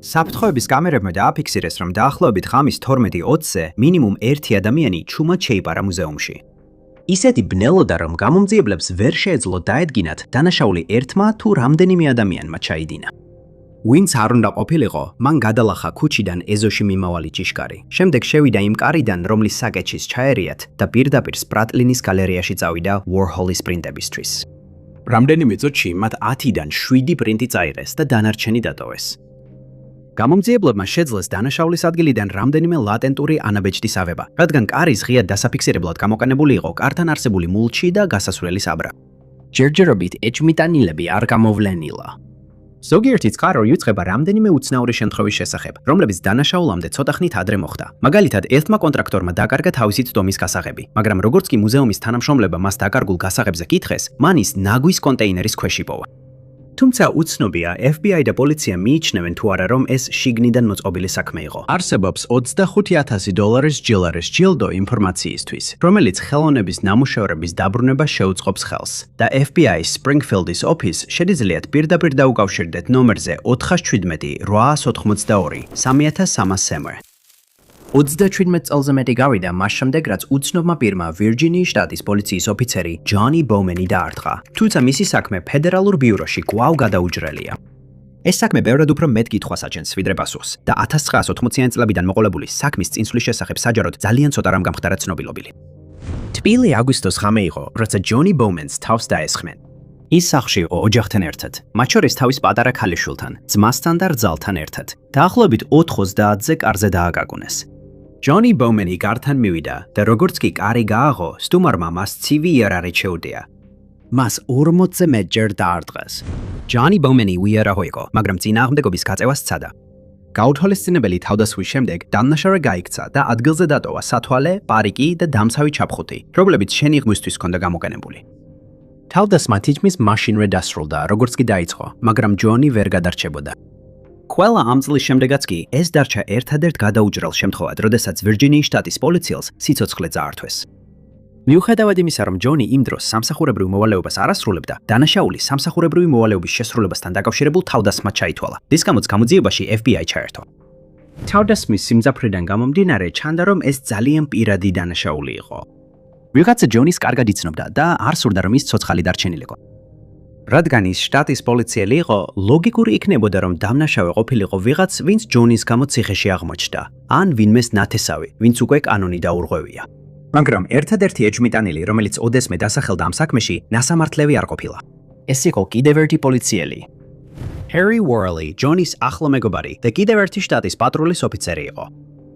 საფრთხოების კამერებმა დააფიქსირეს, რომ დაახლოებით ღამის 12:20-ზე მინიმუმ 1 ადამიანი ჩუმად შეიპარა მუზეუმში. ისეთი ბნელოდა, რომ გამომძიებლებს ვერ შეეძლო დაედგინათ დანაშაული ერთმა თუ რამდენიმე ადამიანმა ჩაიდინა. ვინც არ უნდა ყოფილიყო, მან გადალახა ქუჩიდან ეზოში მიმავალი ჭიშკარი. შემდეგ შევიდა იმ კარიდან, რომლის საკეთშიც ჩაერიათ და პირდაპირ სპრატლინის გალერეაში წავიდა Warhol-ის პრინტებისთვის. რამდენიმე წუთში მათ 10-დან 7 პრინტი წაიღეს და დანარჩენი დატოვეს. გამომძიებლებმა შეძლეს დანაშაულის ადგილიდან რამდენიმე ლატენტური ანაბეჭდის ავება, რადგან კარის ღიად დასაფიქსირებლად გამოყენებული იყო კართან არსებული მულჩი და გასასვლელის აბრა. ჯერჯერობით ეჭმიტანილები არ გამოვლენილა. ზოგიერთი წყარო იუწყება რამდენიმე უცნაური შემთხვევის შესახებ, რომლებიც დანაშაულამდე ცოტა ხნით ადრე მოხდა. მაგალითად, ერთმა კონტრაქტორმა დაკარგა თავისი წდომის გასაღები, მაგრამ როგორც კი მუზეუმის თანამშრომლებმა მას დაკარგულ გასაღებზე კითხეს, მან ის ნაგვის კონტეინერის ქვეშ იპოვა. თუმცა უცნობია, FBI და პოლიცია მიიჩნევენ თუ არა, რომ ეს შიგნიდან მოწყობილი საქმე იყო. არსებობს $25,000 ჯილარის ჯილდო ინფორმაციისთვის, რომელიც ხელოვნების ნამუშევრების დაბრუნება შეუწყობს ხელს და FBI-ის სპრინგფილდის ოფისს შეგიძლიათ პირდაპირ დაუკავშირდეთ ნომერზე 417 882 3300. 37 წელზე მეტი გავიდა მას შემდეგ, რაც უცნობმა პირმა ვირჯინიის შტატის პოლიციის ოფიცერი ჯონი ბოუმენი დაარტყა, თუმცა მისი საქმე ფედერალურ ბიუროში კვლავ გადაუჭრელია. ეს საქმე ბევრად უფრო მეტ კითხვას აჩენს, ვიდრე პასუხს და 1980-იანი წლებიდან მოყოლებული საქმის წინსვლის შესახებ საჯაროდ ძალიან ცოტა რამ გამხდარა ცნობილობილი. თბილი აგვისტოს ღამე იყო, როცა ჯონი ბოუმენს თავს დაესხნენ. ის სახლში იყო ოჯახთან ერთად, მათ შორის თავის პატარა ქალიშვილთან, ძმასთან და რძალთან ერთად. დაახლოებით 90-ზე კარზე დააგაგუნეს. ჯონი ბოუმენი გართან მივიდა და როგორც კი კარი გააღო, სტუმარმა მას ცივი იარაღით შეუდია. მას 40-ზე მეტჯერ დაარტყეს. ჯონი ბოუმენი უიარაღო იყო, მაგრამ წინააღმდეგობის გაწევა სცადა. გაუთვალისწინებელი თავდასხმის შემდეგ დამნაშავე გაიქცა და ადგილზე დატოვა სათვალე, პარიკი და დამცავი ჩაფხუტი, რომლებიც შენიღმისთვის ჰქონდა გამოყენებული. თავდასხმა თითქმის მაშინვე დასრულდა, როგორც კი დაიწყო, მაგრამ ჯონი ვერ გადარჩებოდა. ყველა ამ წლის შემდეგაც კი ეს დარჩა ერთადერთ გადაუჭრელ შემთხვევად, როდესაც ვირჯინიის შტატის პოლიციელს სიცოცხლე წაართვეს. მიუხედავად იმისა, რომ ჯონი იმ დროს სამსახურებრივ მოვალეობას არ ასრულებდა, დანაშაული სამსახურებრივი მოვალეობის შესრულებასთან დაკავშირებულ თავდასხმად ჩაითვალა. რის გამოც გამოძიებაში FBI ჩაერთო. თავდასხმის სიმძაფრიდან გამომდინარე, ჩანდა, რომ ეს ძალიან პირადი დანაშაული იყო. ვიღაცა ჯონის კარგად იცნობდა და არ სურდა, რომ ის ცოცხალი დარჩენილიყო. რადგან ის შტატის პოლიციელი იყო, ლოგიკური იქნებოდა, რომ დამნაშავე ყოფილიყო ვიღაც, ვინც ჯონის გამო ციხეში აღმოჩნდა, ან ვინმეს ნათესავი, ვინც უკვე კანონი დაურღვევია. მაგრამ ერთადერთი ეჭვმიტანილი, რომელიც ოდესმე დასახელდა ამ საქმეში, ნასამართლევი არ ყოფილა. ეს იყო კიდევ ერთი პოლიციელი. ჰერი უორლი, ჯონის ახლო მეგობარი და კიდევ ერთი შტატის პატრულის ოფიცერი იყო.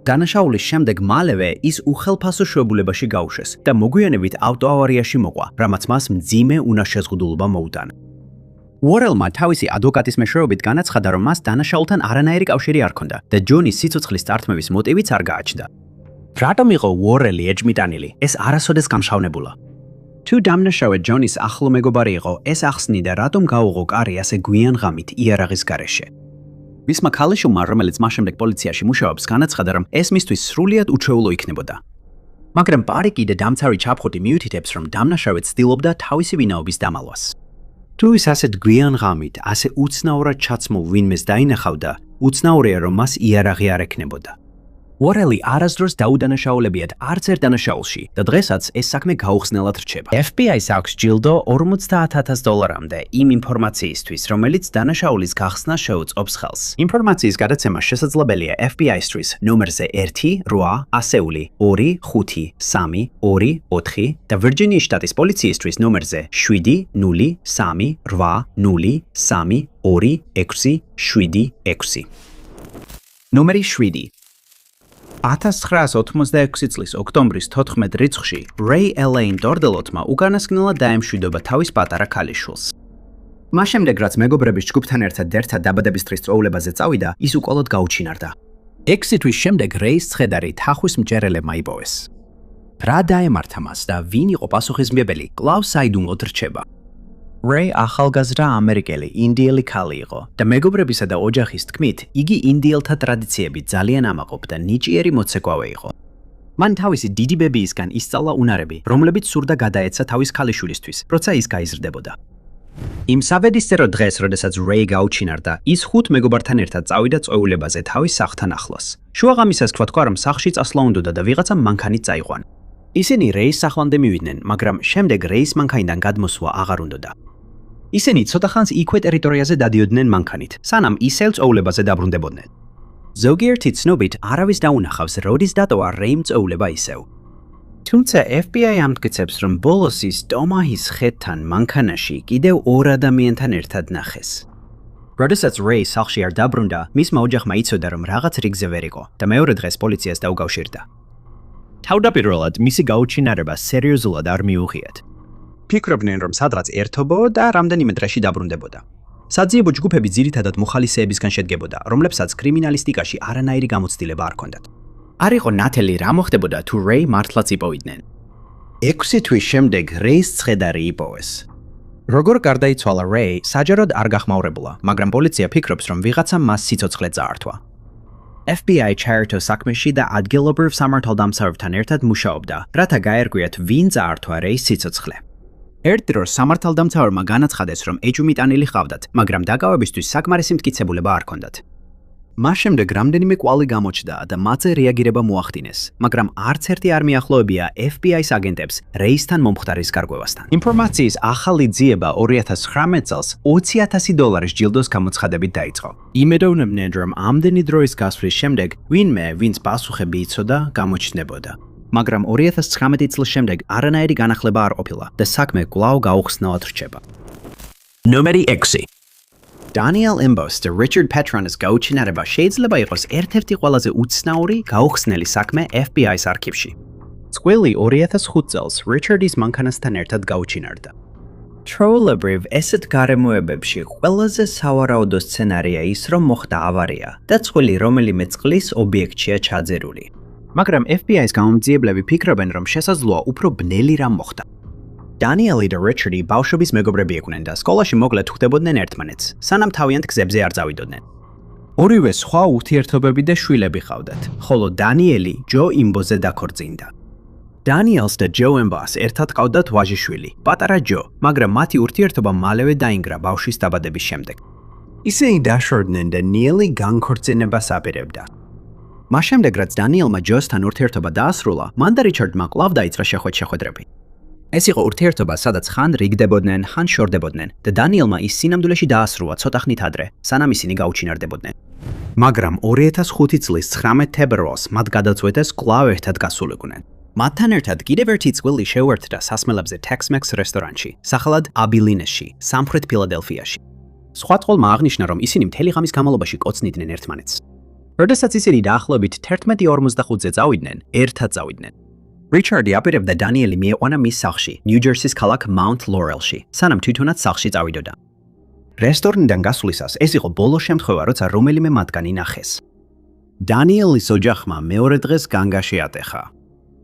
დანაშაულის შემდეგ მალევე ის უხელფასო შვებულებაში გაუშვეს და მოგვიანებით ავტოავარიაში მოყვა, რამაც მას მძიმე უნარ-შეზღუდულობა მოუტანა. უორელმა თავისი ადვოკატის მეშვეობით განაცხადა, რომ მას დანაშაულთან არანაირი კავშირი არ ჰქონდა და ჯონის სიცოცხლის წართმევის მოტივიც არ გააჩნდა. რატომ იყო უორელი ეჭვმიტანილი? ეს არასოდეს გამშავნებულა. თუ დამნაშავე ჯონის ახლო მეგობარი იყო, ეს ახსნიდა, რატომ გაუღო კარი ასე გვიან ღამით იარაღის გარეშე. მისმა ქალიშვილმა, რომელიც მას შემდეგ პოლიციაში მუშაობს, განაცხადა, რომ ეს მისთვის სრულიად უჩვეულო იქნებოდა. მაგრამ პარიკი და დამცავი ჩაფხუტი მიუთითებს, რომ დამნაშავე ცდილობდა თავისი ვინაობის დამალვას. თუ ის ასეთ გვიან ღამით, ასე უცნაურად ჩაცმულ ვინმეს დაინახავდა, უცნაურია, რომ მას იარაღი არ ექნებოდა. უორელი არასდროს დაუდანაშაულებიათ არც ერთ დანაშაულში და დღესაც ეს საქმე გაუხსნელად რჩება. FBI-ს აქვს ჯილდო $50,000-მდე იმ ინფორმაციისთვის, რომელიც დანაშაულის გახსნას შეუწყობს ხელს. ინფორმაციის გადაცემა შესაძლებელია FBI-სთვის ნომერზე 1-800-253-2-4 და ვირჯინიის შტატის პოლიციისთვის ნომერზე 703-03-276. ნომერი 7. 1986 წლის ოქტომბრის 14 რიცხვში რეი ელეინ დორდელოტმა უკანასკნელად დაემშვიდობა თავის პატარა ქალიშვილს. მას შემდეგ, რაც მეგობრების ჯგუფთან ერთად დერთა დაბადების დღის წვეულებაზე წავიდა, ის უკოლოდ გაუჩინარდა. 6 თვის შემდეგ რეის ცხედარი თახვის მჭერელებმა იპოვეს. რა დაემართა მას და ვინ იყო პასუხისმგებელი, კვლავ საიდუმლოდ რჩება. რეი ახალგაზრდა ამერიკელი ინდიელი ქალი იყო და მეგობრებისა და ოჯახის თქმით, იგი ინდიელთა ტრადიციებით ძალიან ამაყობდა და ნიჭიერი მოცეკვავე იყო. მან თავისი დიდი ბებიისგან ისწავლა უნარები, რომლებიც სურდა გადაეცა თავის ქალიშვილისთვის, როცა ის გაიზრდებოდა. იმ სავედისწერო დღეს, როდესაც რეი გაუჩინარდა, ის 5 მეგობართან ერთად წავიდა წვეულებაზე თავის სახლთან ახლოს. შუაღამისას თქვა, რომ სახლში წასვლა უნდოდა და ვიღაცამ მანქანით წაიყვან. ისინი რეის სახლამდე მივიდნენ, მაგრამ შემდეგ რეის მანქანიდან გადმოსვლა აღარ უნდოდა. ისინი ცოტა ხანს იქვე ტერიტორიაზე დადიოდნენ მანქანით, სანამ ისევ წვეულებაზე დაბრუნდებოდნენ. ზოგიერთი ცნობით არავის დაუნახავს, როდის დატოვა რეიმ წვეულება ისევ. თუმცა FBI ამტკიცებს, რომ ბოლოს ის ტომაჰის ხეთთან მანქანაში კიდევ 2 ადამიანთან ერთად ნახეს. როდესაც რეი სახლში არ დაბრუნდა, მისმა ოჯახმა იცოდა, რომ რაღაც რიგზე ვერ იყო და მეორე დღეს პოლიციას დაუკავშირდა. თავდაპირველად მისი გაუჩინარება სერიოზულად არ მიუღიათ. ფიქრობდნენ, რომ სადღაც ერთობო და რამდენიმე დღეში დაბრუნდებოდა. საძიებო ჯგუფები ძირითადად მოხალისეებისგან შედგებოდა, რომლებსაც კრიმინალისტიკაში არანაირი გამოცდილება არ ჰქონდათ. არ იყო ნათელი რა მოხდებოდა თუ რეი მართლაც იპოვიდნენ. 6 თვის შემდეგ რეის ცხედარი იპოვეს. როგორ გარდაიცვალა რეი, საჯაროდ არ გახმაურებულა, მაგრამ პოლიცია ფიქრობს, რომ ვიღაცამ მას სიცოცხლე წაართვა. FBI ჩაერთო საქმეში და ადგილობრივ სამართალდამცავებთან ერთად მუშაობდა, რათა გაერკვიათ, ვინ წაართვა რეის სიცოცხლე. ერთ დროს სამართალდამცავებმა განაცხადეს, რომ ეჭვმიტანილი ჰყავდათ, მაგრამ დაკავებისთვის საკმარისი მტკიცებულება არ ჰქონდათ. მას შემდეგ რამდენიმე კვალი გამოჩნდა და მათზე რეაგირება მოახდინეს, მაგრამ არც ერთი არ მიახლოებია FBI-ის აგენტებს რეისთან მომხდარის გარღვევასთან. ინფორმაციის ახალი ძიება 2019 წელს $20,000 ჯილდოს გამოცხადებით დაიწყო. იმედოვნებდნენ, რომ ამდენი დროის გასვლის შემდეგ ვინმე, ვინც პასუხები იცოდა, გამოჩნდებოდა. მაგრამ 2019 წლის შემდეგ არანაირი განახლება არ ყოფილა და საქმე კვლავ გაუხსნელად რჩება. ნომერი 6. Daniel Imbos და Richard Petronas გაუჩინარება შეიძლება იყოს ერთ-ერთი ყველაზე უცნაური გაუხსნელი საქმე FBI-ის არქივში. წყვილი 2005 წელს Richard-ის მანქანასთან ერთად გაუჩინარდა. Trollebrev ესეთ გარემოებებში ყველაზე სავარაუდო სცენარია ის, რომ მოხდა ავარია და წყვილი რომელიმე წყლის ობიექტშია ჩაძერული. მაგრამ FBI-ის გამომძიებლები ფიქრობენ, რომ შესაძლოა უფრო ბნელი რამ მოხდა. Daniel-ი და Richard-ი ბავშვობის მეგობრები იყვნენ და სკოლაში მოგლედ ხვდებოდნენ ერთმანეთს, სანამ თავიანთ გზებზე არ წავიდოდნენ. ორივე სხვა ურთიერთობები და შვილები ჰყავდათ, ხოლო Daniel-ი Joe Imbos-ზე დაქორწინდა. Daniels და Joe Imbos ერთად ჰყავდათ ვაჟიშვილი, პატარა Joe, მაგრამ მათი ურთიერთობა მალევე დაინგრა ბავშვის დაბადების შემდეგ. ისინი დაშორდნენ და Neil-ი განქორწინებას აპირებდა. მას შემდეგ, რაც Daniel-მა Joe-სთან ურთიერთობა დაასრულა, მან და Richard-მა კვლავ დაიწყო შეხვედრები. ეს იყო ურთიერთობა, სადაც ხან რიგდებოდნენ, ხან შორდებოდნენ და Daniel-მა ის სინამდვილეში დაასრულა ცოტა ხნით ადრე, სანამ ისინი გაუჩინარდებოდნენ. მაგრამ 2005 წლის 19 თებერვალს მათ გადაწყვეტეს კვლავ ერთად გასულიყვნენ. მათთან ერთად კიდევ ერთი წყვილი შეუერთდა სასმელებზე Tex-Mex რესტორანში, სახელად Abilinesში, სამხრეთ ფილადელფიაში. სხვა წყვილმა აღნიშნა, რომ ისინი მთელი ღამის განმავლობაში კოცნიდნენ ერთმანეთს. როდესაც ისინი დაახლოებით 11:45-ზე წავიდნენ, ერთად წავიდნენ. Richard-ი აპირებდა Daniel-ი მieყვანა მის სახლში, New-Jersey-ის ქალაქ Mount Laurel-ში, სანამ თვითონაც სახლში წავიდოდა. რესტორნიდან გასვლისას ეს იყო ბოლო შემთხვევა, როცა რომელიმე მათგანი ნახეს. Daniel-ის ოჯახმა მეორე დღეს განგაში ატეხა.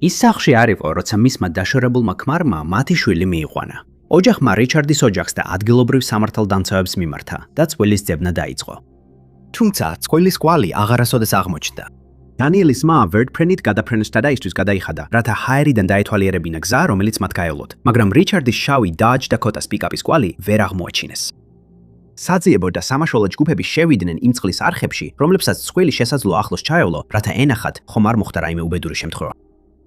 ის სახლში არ იყო, როცა მისმა დაშორებულმა ქმარმა მათი შვილი მიიყვანა. ოჯახმა Richard-ის ოჯახს და ადგილობრივ სამართალდამცავებს მიმართა და წვილის ძებნა დაიწყო. თუმცა წვილის კვალი აღარასოდეს აღმოჩნდა. Daniel-ის მა ვერტფრენით გადაფრენის დადაისთვის გადაიხადა, რათა ჰაერიდან დაეთვალიერებინა გზა, რომელიც მათ გაევლოთ, მაგრამ Richard-ის შავი Dodge Dakota პიკაპის კვალი ვერ აღმოაჩინეს. საძიებო და სამაშველო ჯგუფები შევიდნენ იმ წყლის არხებში, რომლებსაც წყვილი შესაძლოა ახლოს ჩაევლო, რათა ენახათ, ხომ არ მოხდა რაიმე უბედური შემთხვევა.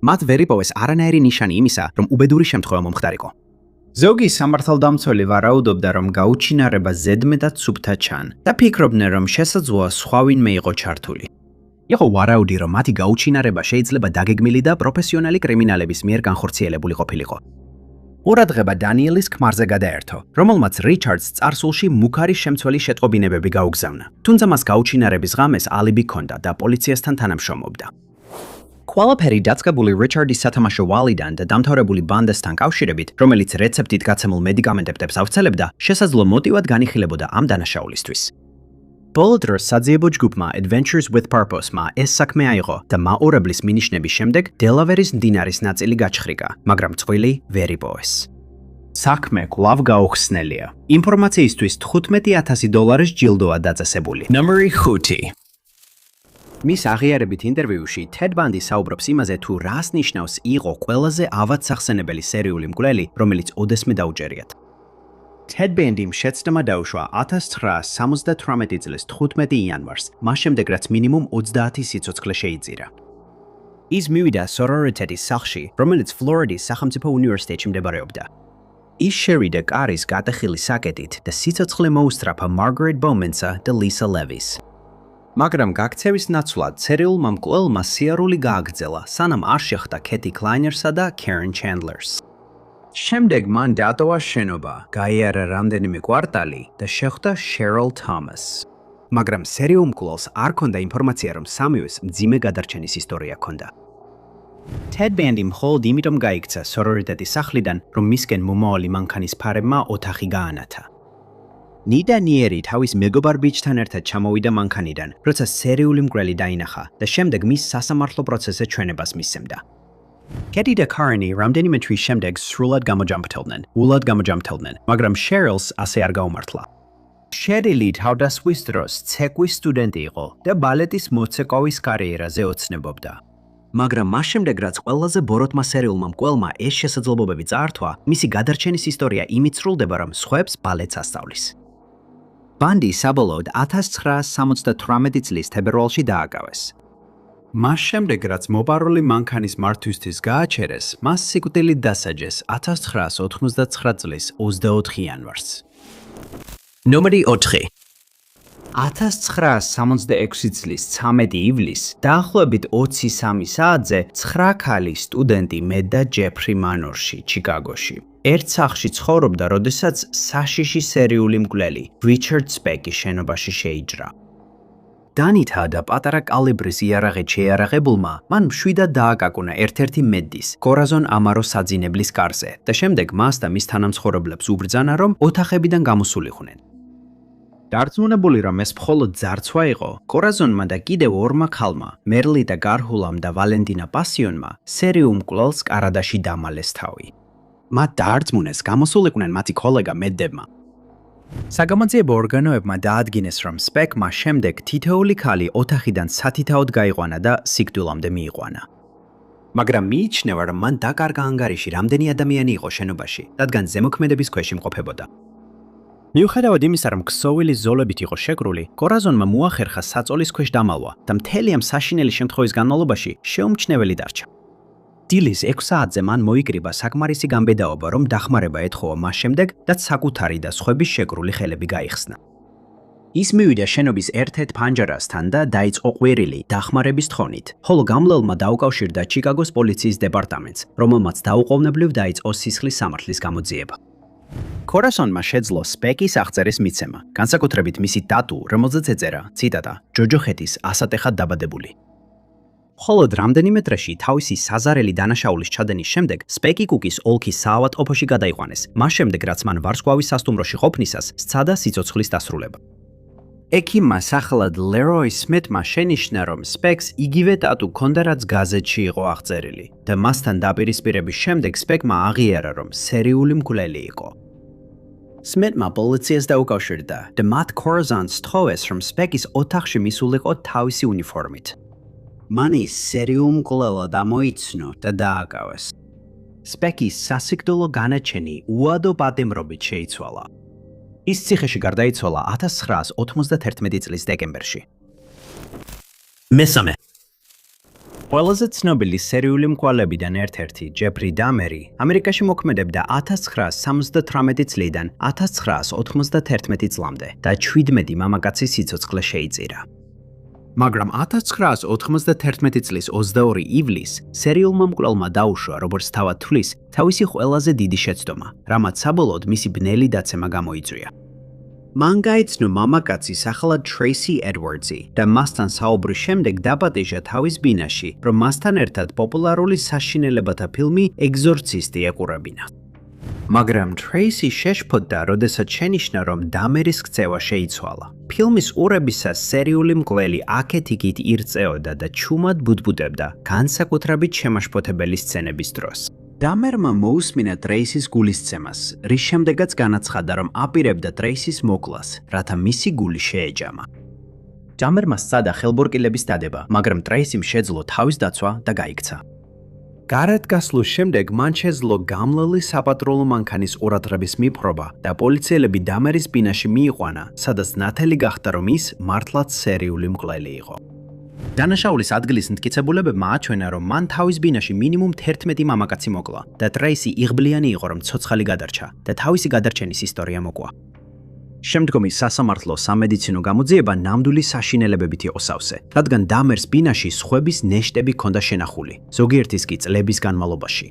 მათ ვერ იპოვეს არანაირი ნიშანი იმისა, რომ უბედური შემთხვევა მომხდარიყო. ზოგი სამართალდამცველი ვარაუდობდა, რომ გაუჩინარება ზედმეტად სუფთა ჩან და ფიქრობდნენ, რომ შესაძლოა სხვა ვინმე იყო ჩართული. იყო ვარაუდი, რომ მათი გაუჩინარება შეიძლება დაგეგმილი და პროფესიონალი კრიმინალების მიერ განხორციელებული ყოფილიყო. ყურადღება Daniel-ის ქმარზე გადაერთო, რომელმაც Richard-ს წარსულში მუქარი შემცველი შეტყობინებები გაუგზავნა. თუმცა მას გაუჩინარების ღამეს ალიბი ჰქონდა და პოლიციასთან თანამშრომლობდა. ყველაფერი დაწყებული Richard-ის სათამაშო ვალიდან და დამთავრებული ბანდასთან კავშირებით, რომელიც რეცეპტით გაცემულ მედიკამენტებს ავრცელებდა, შესაძლო მოტივად განიხილებოდა ამ დანაშაულისთვის. ბოლო დროს საძიებო ჯგუფმა Adventures with Purpose-მა ეს საქმე აიღო და მაურებლის მინიშნების შემდეგ Delaware-ის მდინარის ნაწილი გაჩხრიკა, მაგრამ წყვილი ვერ იპოვეს. საქმე კვლავ გაუხსნელია. ინფორმაციისთვის $15,000 ჯილდოა დაწესებული. ნომერი 5. მის აღიარებით ინტერვიუში Ted Bundy საუბრობს იმაზე, თუ რას ნიშნავს იყო ყველაზე ავადსახსენებელი სერიული მკვლელი, რომელიც ოდესმე დაუჭერიათ. Ted Bundy-მ შეცდომა დაუშვა 1978 წლის 15 იანვარს, მას შემდეგ რაც მინიმუმ 30 სიცოცხლე შეიწირა. ის მივიდა Sorority-ის სახლში, რომელიც Florida-ის სახელმწიფო უნივერსიტეტში მდებარეობდა. ის შევიდა კარის გატეხილი საკეტით და სიცოცხლე მოუსწრაფა Margaret Bowman-სა და Lisa Levis. მაგრამ გაქცევის ნაცვლად სერიულმა მკვლელმა სიარული გააგრძელა, სანამ არ შეხვდა Kathy Kleiner-სა და Karen Chandler-ს. შემდეგ მან დატოვა შენობა, გაიარა რამდენიმე კვარტალი და შეხვდა Cheryl Thomas. მაგრამ სერიულ მკვლელს არ ჰქონდა ინფორმაცია, რომ სამივეს მძიმე გადარჩენის ისტორია ჰქონდა. Ted Bundy მხოლოდ იმიტომ გაიქცა Sorority-ის სახლიდან, რომ მისკენ მომავალი მანქანის ფარებმა ოთახი გაანათა. ნიდა ნიერი თავის მეგობარ ბიჭთან ერთად ჩამოვიდა მანქანიდან, როცა სერიული მკვლელი დაინახა და შემდეგ მის სასამართლო პროცესზე ჩვენებას მისცემდა. Kathy და Karen-ი რამდენიმე თვის შემდეგ სრულად გამოჯამრთელდნენ, მაგრამ Cheryl-ს ასე არ გაუმართლა. Cheryl-ი თავდასხმის დროს ცეკვის სტუდენტი იყო და ბალეტის მოცეკვავის კარიერაზე ოცნებობდა. მაგრამ მას შემდეგ, რაც ყველაზე ბოროტმა სერიულმა მკვლელმა ეს შესაძლებლობები წაართვა, მისი გადარჩენის ისტორია იმით სრულდება, რომ სხვებს ბალეტს ასწავლის. ბანდი საბოლოოდ 1978 წლის თებერვალში დააკავეს. მას შემდეგ, რაც მოპარული მანქანის მართვისთვის გააჩერეს, მას სიკვდილით დასაჯეს 1989 წლის 24 იანვარს. ნომერი 4. 1966 წლის 13 ივლისს, დაახლოებით 23 საათზე, 9 ქალი სტუდენტი მედ და ჯეფრი მანორში, ჩიკაგოში. ერთ სახლში ცხოვრობდა, როდესაც საშიში სერიული მკვლელი, რიჩარდ სპეკი შენობაში შეიჯრა. დანითა და პატარა კალიბრის იარაღით შეიარაღებულმა, მან მშვიდად დააკაკუნა ერთ-ერთი მედდის, კორაზონ ამაროს საძინებლის კარზე და შემდეგ მას და მის თანამცხოვრებლებს უბრძანა, რომ ოთახებიდან გამოსულიყვნენ. დარწმუნებული, რომ ეს მხოლოდ ძარცვა იყო, კორაზონმა და კიდევ ორმა ქალმა, მერლი და გარჰულამ და ვალენტინა პასიონმა, სერიულ მკვლელს კარადაში დამალეს თავი. მათ დაარწმუნეს, გამოსულიყვნენ მათი კოლეგა მედდებმა. საგამოძიებო ორგანოებმა დაადგინეს, რომ სპეკმა შემდეგ თითოეული ქალი ოთახიდან სათითაოდ გაიყვანა და სიკვდილამდე მიიყვანა. მაგრამ მიიჩნევა, რომ მან დაკარგა ანგარიში რამდენი ადამიანი იყო შენობაში, რადგან ზემოქმედების ქვეშ იმყოფებოდა. მიუხედავად იმისა, რომ ქსოვილი ზოლებით იყო შეკრული, კორაზონმა მოახერხა საწოლის ქვეშ დამალვა და მთელი ამ საშინელი შემთხვევის განმავლობაში შეუმჩნეველი დარჩა. დილის 6 საათზე მან მოიკრიბა საკმარისი გამბედაობა, რომ დახმარება ეთხოვა მას შემდეგ, რაც საკუთარი და სხვების შეკრული ხელები გაიხსნა. ის მივიდა შენობის ერთ-ერთ ფანჯარასთან და დაიწყო ყვირილი დახმარების თხოვნით, ხოლო გამლელმა დაუკავშირდა ჩიკაგოს პოლიციის დეპარტამენტს, რომელმაც დაუყოვნებლივ დაიწყო სისხლის სამართლის გამოძიება. კორაზონმა შეძლო სპეკის აღწერის მიცემა, განსაკუთრებით მისი დატუ, რომელზეც ეწერა, ციტატა, ჯოჯოხეთის ასატეხად დაბადებული. მხოლოდ რამდენიმე დღეში თავისი საზარელი დანაშაულის ჩადენის შემდეგ სპეკი კუკის ოლქის საავადმყოფოში გადაიყვანეს, მას შემდეგ რაც მან ვარსკვლავის სასტუმროში ყოფნისას სცადა სიცოცხლის დასრულება. ექიმმა სახელად ლეროი სმითმა შენიშნა, რომ სპეკს იგივე დატუ ჰქონდა, რაც გაზეთში იყო აღწერილი და მასთან დაპირისპირების შემდეგ სპეკმა აღიარა, რომ სერიული მკვლელი იყო. სმითმა პოლიციას დაუკავშირდა და მათ კორაზონს თხოვეს, რომ სპეკის ოთახში მისულიყო თავისი უნიფორმით. მან ის სერიულ მკვლელად ამოიცნო და დააკავეს. სპეკის სასიკვდილო განაჩენი უადო პატიმრობით შეიცვალა. ის ციხეში გარდაიცვალა 1991 წლის დეკემბერში. მესამე. ყველაზე ცნობილი სერიული მკვლელებიდან ერთ-ერთი, ჯეფრი დამერი, ამერიკაში მოქმედებდა 1978 წლიდან 1991 წლამდე და 17 მამაკაცის სიცოცხლე შეიწირა. მაგრამ 1991 წლის 22 ივლისს სერიულმა მკვლელმა დაუშვა, როგორც თავად თვლის, თავისი ყველაზე დიდი შეცდომა, რამაც საბოლოოდ მისი ბნელი დაცემა გამოიწვია. მან გაიცნო მამაკაცი სახელად ტრეისი ედვარდსი და მასთან საუბრის შემდეგ დაპატიჟა თავის ბინაში, რომ მასთან ერთად პოპულარული საშინელებათა ფილმი ეგზორცისტი ეყურებინა. მაგრამ ტრეისი შეშფოთდა, როდესაც შენიშნა, რომ დამერის ქცევა შეიცვალა. ფილმის ყურებისას სერიული მკვლელი აქეთ-იქით ირწეოდა და ჩუმად ბუდბუდებდა, განსაკუთრებით შემაშფოთებელი სცენების დროს. დამერმა მოусმინა ტრეისის გულისცემას, რის შემდეგაც განაცხადა, რომ აპირებდა ტრეისის მოკლას, რათა მისი გული შეეჯამა. დამერმა სცადა ხელბორკილების დადება, მაგრამ ტრეისიმ შეძლო თავის დაცვა და გაიქცა. გარეთ გასვლის შემდეგ მან შეძლო გამლელის საპატრულო მანქანის ყურადღების მიპყრობა და პოლიციელები დამერის ბინაში მიიყვანა, სადაც ნათელი გახდა, რომ ის მართლაც სერიული მკვლელი იყო. დანაშაულის ადგილის მტკიცებულებებმა აჩვენა, რომ მან თავის ბინაში მინიმუმ 11 მამაკაცი მოკლა და ტრეისი იღბლიანი იყო, რომ ცოცხალი გადარჩა და თავისი გადარჩენის ისტორია მოყვა. შემდგომი სასამართლო სამედიცინო გამოძიება ნამდვილი საშინელებებით იყო სავსე, რადგან დამერს ბინაში სხვების ნეშტები ჰქონდა შენახული, ზოგიერთის კი წლების განმავლობაში.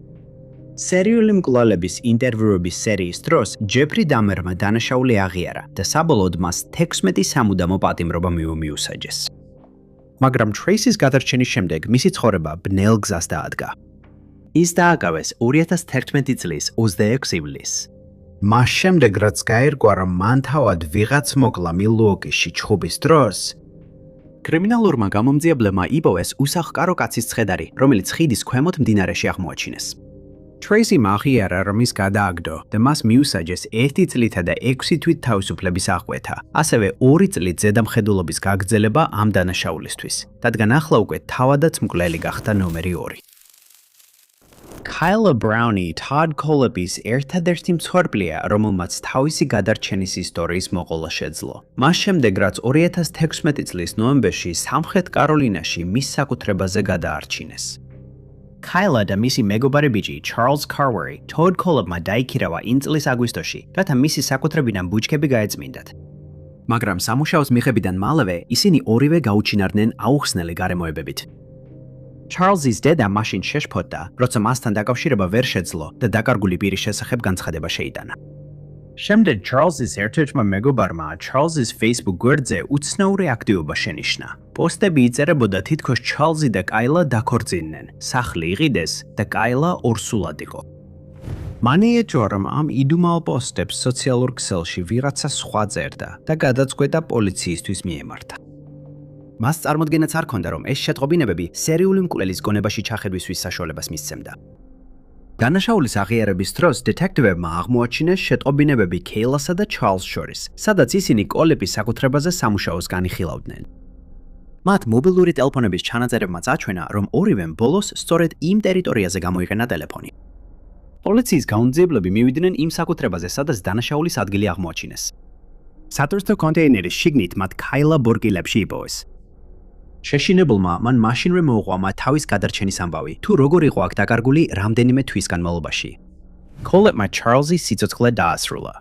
სერიული მკვლელების ინტერვიუების სერიის დროს ჯეფრი დამერმა დანაშაული აღიარა და საბოლოოდ მას 16 სამუდამო პატიმრობა მიუსაჯეს. მაგრამ ტრეისის გადარჩენის შემდეგ მისი ცხოვრება ბნელ გზას დაადგა. ის დააკავეს 2011 წლის 26 ივლისს. მას შემდეგ, რაც გაირკვა, რომ მან თავად ვიღაც მოკლა მილუოკიში ჩხუბის დროს, კრიმინალურმა გამომძიებლებმა იპოვეს უსახლკარო კაცის ცხედარი, რომელიც ხიდის ქვემოთ მდინარეში აღმოაჩინეს. ტრეისიმ აღიარა, რომ ის გადააგდო და მას მიუსაჯეს 1 წლითა და 6 თვით თავისუფლების აღკვეთა, ასევე 2 წლით ზედამხედველობის გაგრძელება ამ დანაშაულისთვის, რადგან ახლა უკვე თავადაც მკვლელი გახდა ნომერი 2. Kyla Brownie Todd Kohlebis ერთადერთი მსხვერპლია, რომელმაც თავისი გადარჩენის ისტორიის მოყოლა შეძლო. მას შემდეგ, რაც 2016 წლის ნოემბერში სამხრეთ კაროლინაში მის საკუთრებაზე გადაარჩინეს. Kyla და მისი მეგობარი ბიჭი Charles Carwery Todd Kohlebმა დაიქირავა იმ წლის აგვისტოში, რათა მისი საკუთრებიდან ბუჩქები გაეწმინდათ. მაგრამ სამუშაოს მიღებიდან მალევე ისინი ორივე გაუჩინარდნენ აუხსნელი გარემოებებით. Charles-ის დედა მაშინ შეშფოთდა, როცა მასთან დაკავშირება ვერ შეძლო და დაკარგული პირის შესახებ განცხადება შეიტანა. შემდეგ Charles-ის ერთ-ერთმა მეგობარმა Charles-ის Facebook გვერდზე უცნაური აქტივობა შენიშნა. პოსტები იწერებოდა თითქოს Charles-ი და Kyla დაქორწინდნენ, სახლი იყიდეს და Kyla ორსულად იყო. მან იეჭვა, რომ ამ იდუმალ პოსტებს სოციალურ ქსელში ვიღაცა სხვა წერდა და გადაწყვეტა პოლიციისთვის მიემართა. მას წარმოდგენაც არ ჰქონდა, რომ ეს შეტყობინებები სერიული მკვლელის გონებაში ჩახედვისთვის საშუალებას მისცემდა. დანაშაულის აღიარების დროს დეტექტივებმა აღმოაჩინეს შეტყობინებები Kyla-სა და Charles შორის, სადაც ისინი კოლების საკუთრებაზე სამუშაოს განიხილავდნენ. მათ მობილური ტელეფონების ჩანაწერებმა წაჩვენა, რომ ორივემ ბოლოს სწორედ იმ ტერიტორიაზე გამოიყენა ტელეფონი. პოლიციის გაუნძიებლები მივიდნენ იმ საკუთრებაზე, სადაც დანაშაულის ადგილი აღმოაჩინეს. სატვირთო კონტეინერის შიგნით მათ Kyla ბორკილებში იპოვეს. შეშინებულმა მან მაშინვე მოუღვა მათ თავის გადარჩენის ამბავი, თუ როგორ იყო აქ დაკარგული რამდენიმე თვის განმავლობაში. Kohlebმა Charles-ის სიცოცხლე დაასრულა.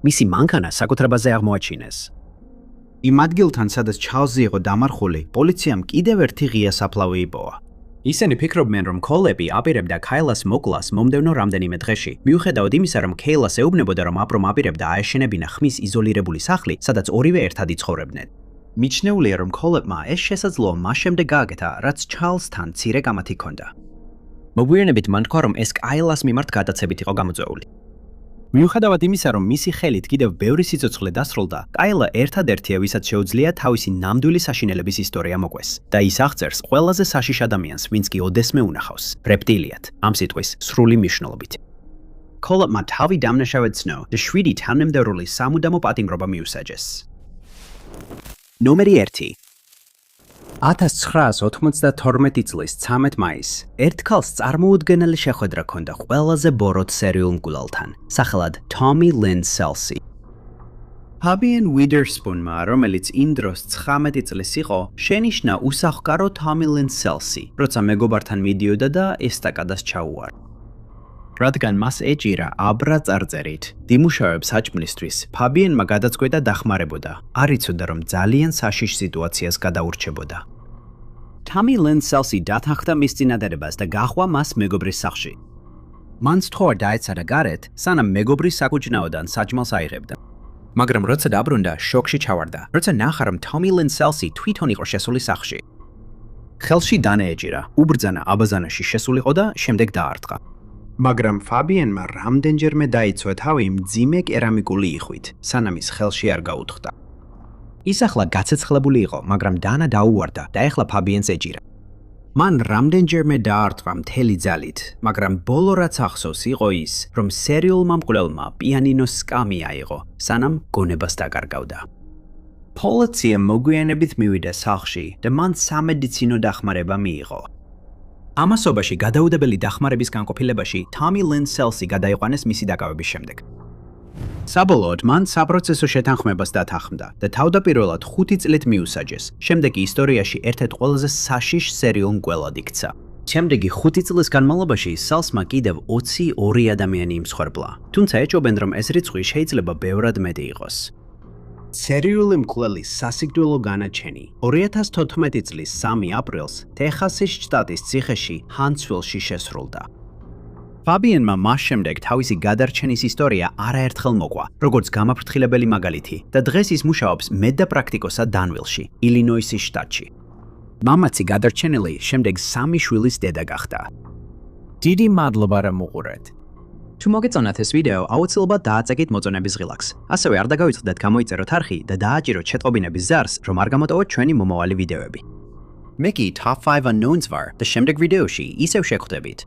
მისი მანქანა საკუთრებაზე აღმოაჩინეს. იმ ადგილთან, სადაც Charles-ი იყო დამარხული, პოლიციამ კიდევ ერთი ღია საფლავი იპოვა. ისინი ფიქრობდნენ, რომ Kohleb აპირებდა Kyla-ს მოკლას მომდევნო რამდენიმე დღეში, მიუხედავად იმისა, რომ Kyla-ს ეუბნებოდა, რომ აპრომ აპირებდა აეშენებინა ხმის იზოლირებული სახლი, სადაც ორივე ერთად იცხოვრებდნენ. მიჩნეულია, რომ Kohlebმა ეს შესაძლოა მას შემდეგ გააკეთა, რაც Charles-თან მცირე კამათი ჰქონდა. მოგვიანებით მან თქვა, რომ ეს Kyla-ს მიმართ გადაცებით იყო გამოწვეული. მიუხედავად იმისა, რომ მისი ხელით კიდევ ბევრი სიცოცხლე დასრულდა, Kyla ერთადერთია, ვისაც შეუძლია თავისი ნამდვილი საშინელების ისტორია მოყვეს და ის აღწერს ყველაზე საშიშ ადამიანს, ვინც კი ოდესმე უნახავს, რეპტილიად, ამ სიტყვის სრული მნიშვნელობით. Kohlebმა თავი დამნაშავედ ცნო და 7 თანამდებრული სამუდამო პატიმრობა მიუსაჯეს. ნომერი 1. 1992 წლის 13 მაისს ერთ ქალს წარმოუდგენელი შეხვედრა ჰქონდა ყველაზე ბოროტ სერიულ მკვლელთან, სახელად Tommy Lynn Selce. Fabian Witherspoon-მა, რომელიც იმ დროს 19 წლის იყო, შენიშნა უსახლკარო Tommy Lynn Selce, როცა მეგობართან მიდიოდა და ესტაკადას ჩაუვარა. რადგან მას ეჭირა აბრა წარწერით, დიმუშავებს საჭმლისთვის, Fabian-მა გადაწყვეტა დახმარებოდა, არ იცოდა, რომ ძალიან საშიშ სიტუაციას გადაურჩებოდა. Tommy Lynn Selce დათანხმდა მის წინადადებას და გაჰყვა მას მეგობრის სახლში. მან სთხოვა დაეცადა გარეთ, სანამ მეგობრის საკუჭნაოდან საჭმელს აიღებდა. მაგრამ როცა დაბრუნდა, შოკში ჩავარდა, როცა ნახა, რომ Tommy Lynn Selce თვითონ იყო შესული სახლში. ხელში დანეეჭირა, უბრძანა აბაზანაში შესულიყო და შემდეგ დაარტყა. მაგრამ Fabian-მა რამდენჯერმე დაიცვა თავი მძიმე კერამიკული იხვით, სანამ ის ხელში არ გაუთხდა. ის ახლა გაცეცხლებული იყო, მაგრამ დანა დაუვარდა და ეხლა Fabian-ს ეჭირა. მან რამდენჯერმე დაარტყა მთელი ძალით, მაგრამ ბოლო რაც ახსოვს იყო ის, რომ სერიულმა მკვლელმა პიანინოს სკამი აიღო, სანამ გონებას დაკარგავდა. პოლიცია მოგვიანებით მივიდა სახლში და მან სამედიცინო დახმარება მიიღო. ამასობაში გადაუდებელი დახმარების განყოფილებაში Tommy Lynn Selce გადაიყვანეს მისი დაკავების შემდეგ. საბოლოოდ მან საპროცესო შეთანხმებას დათანხმდა და თავდაპირველად 5 წლით მიუსაჯეს. შემდეგ ისტორიაში ერთ-ერთ ყველაზე საშიშ სერიულ მკვლელად იქცა. შემდეგი 5 წლის განმავლობაში Selce-მა კიდევ 22 ადამიანი იმსხვერპლა, თუმცა ეჭობენ, რომ ეს რიცხვი შეიძლება ბევრად მეტი იყოს. სერიული მკვლელის სასიკვდილო განაჩენი 2014 წლის 3 აპრილს ტეხასის შტატის ციხეში ჰანცვილში შესრულდა. Fabian-მა მას შემდეგ თავისი გადარჩენის ისტორია არაერთხელ მოყვა, როგორც გამაფრთხილებელი მაგალითი და დღეს ის მუშაობს მედაპრაქტიკოსად დანვილში, ილინოისის შტატში. მამაცი გადარჩენილი შემდეგ 3 შვილის დედა გახდა. დიდი მადლობა რომ უყურეთ. თუ მოგეწონათ ეს ვიდეო, აუცილებლად დააწეკით მოწონების ღილაკს. ასევე არ დაგავიწყდეთ გამოიწეროთ არხი და დააჭიროთ შეტყობინების ზარს, რომ არ გამოტოვოთ ჩვენი მომავალი ვიდეოები. მე კი Top 5 Unknowns ვარ და შემდეგ ვიდეოში ისევ შეგხვდებით.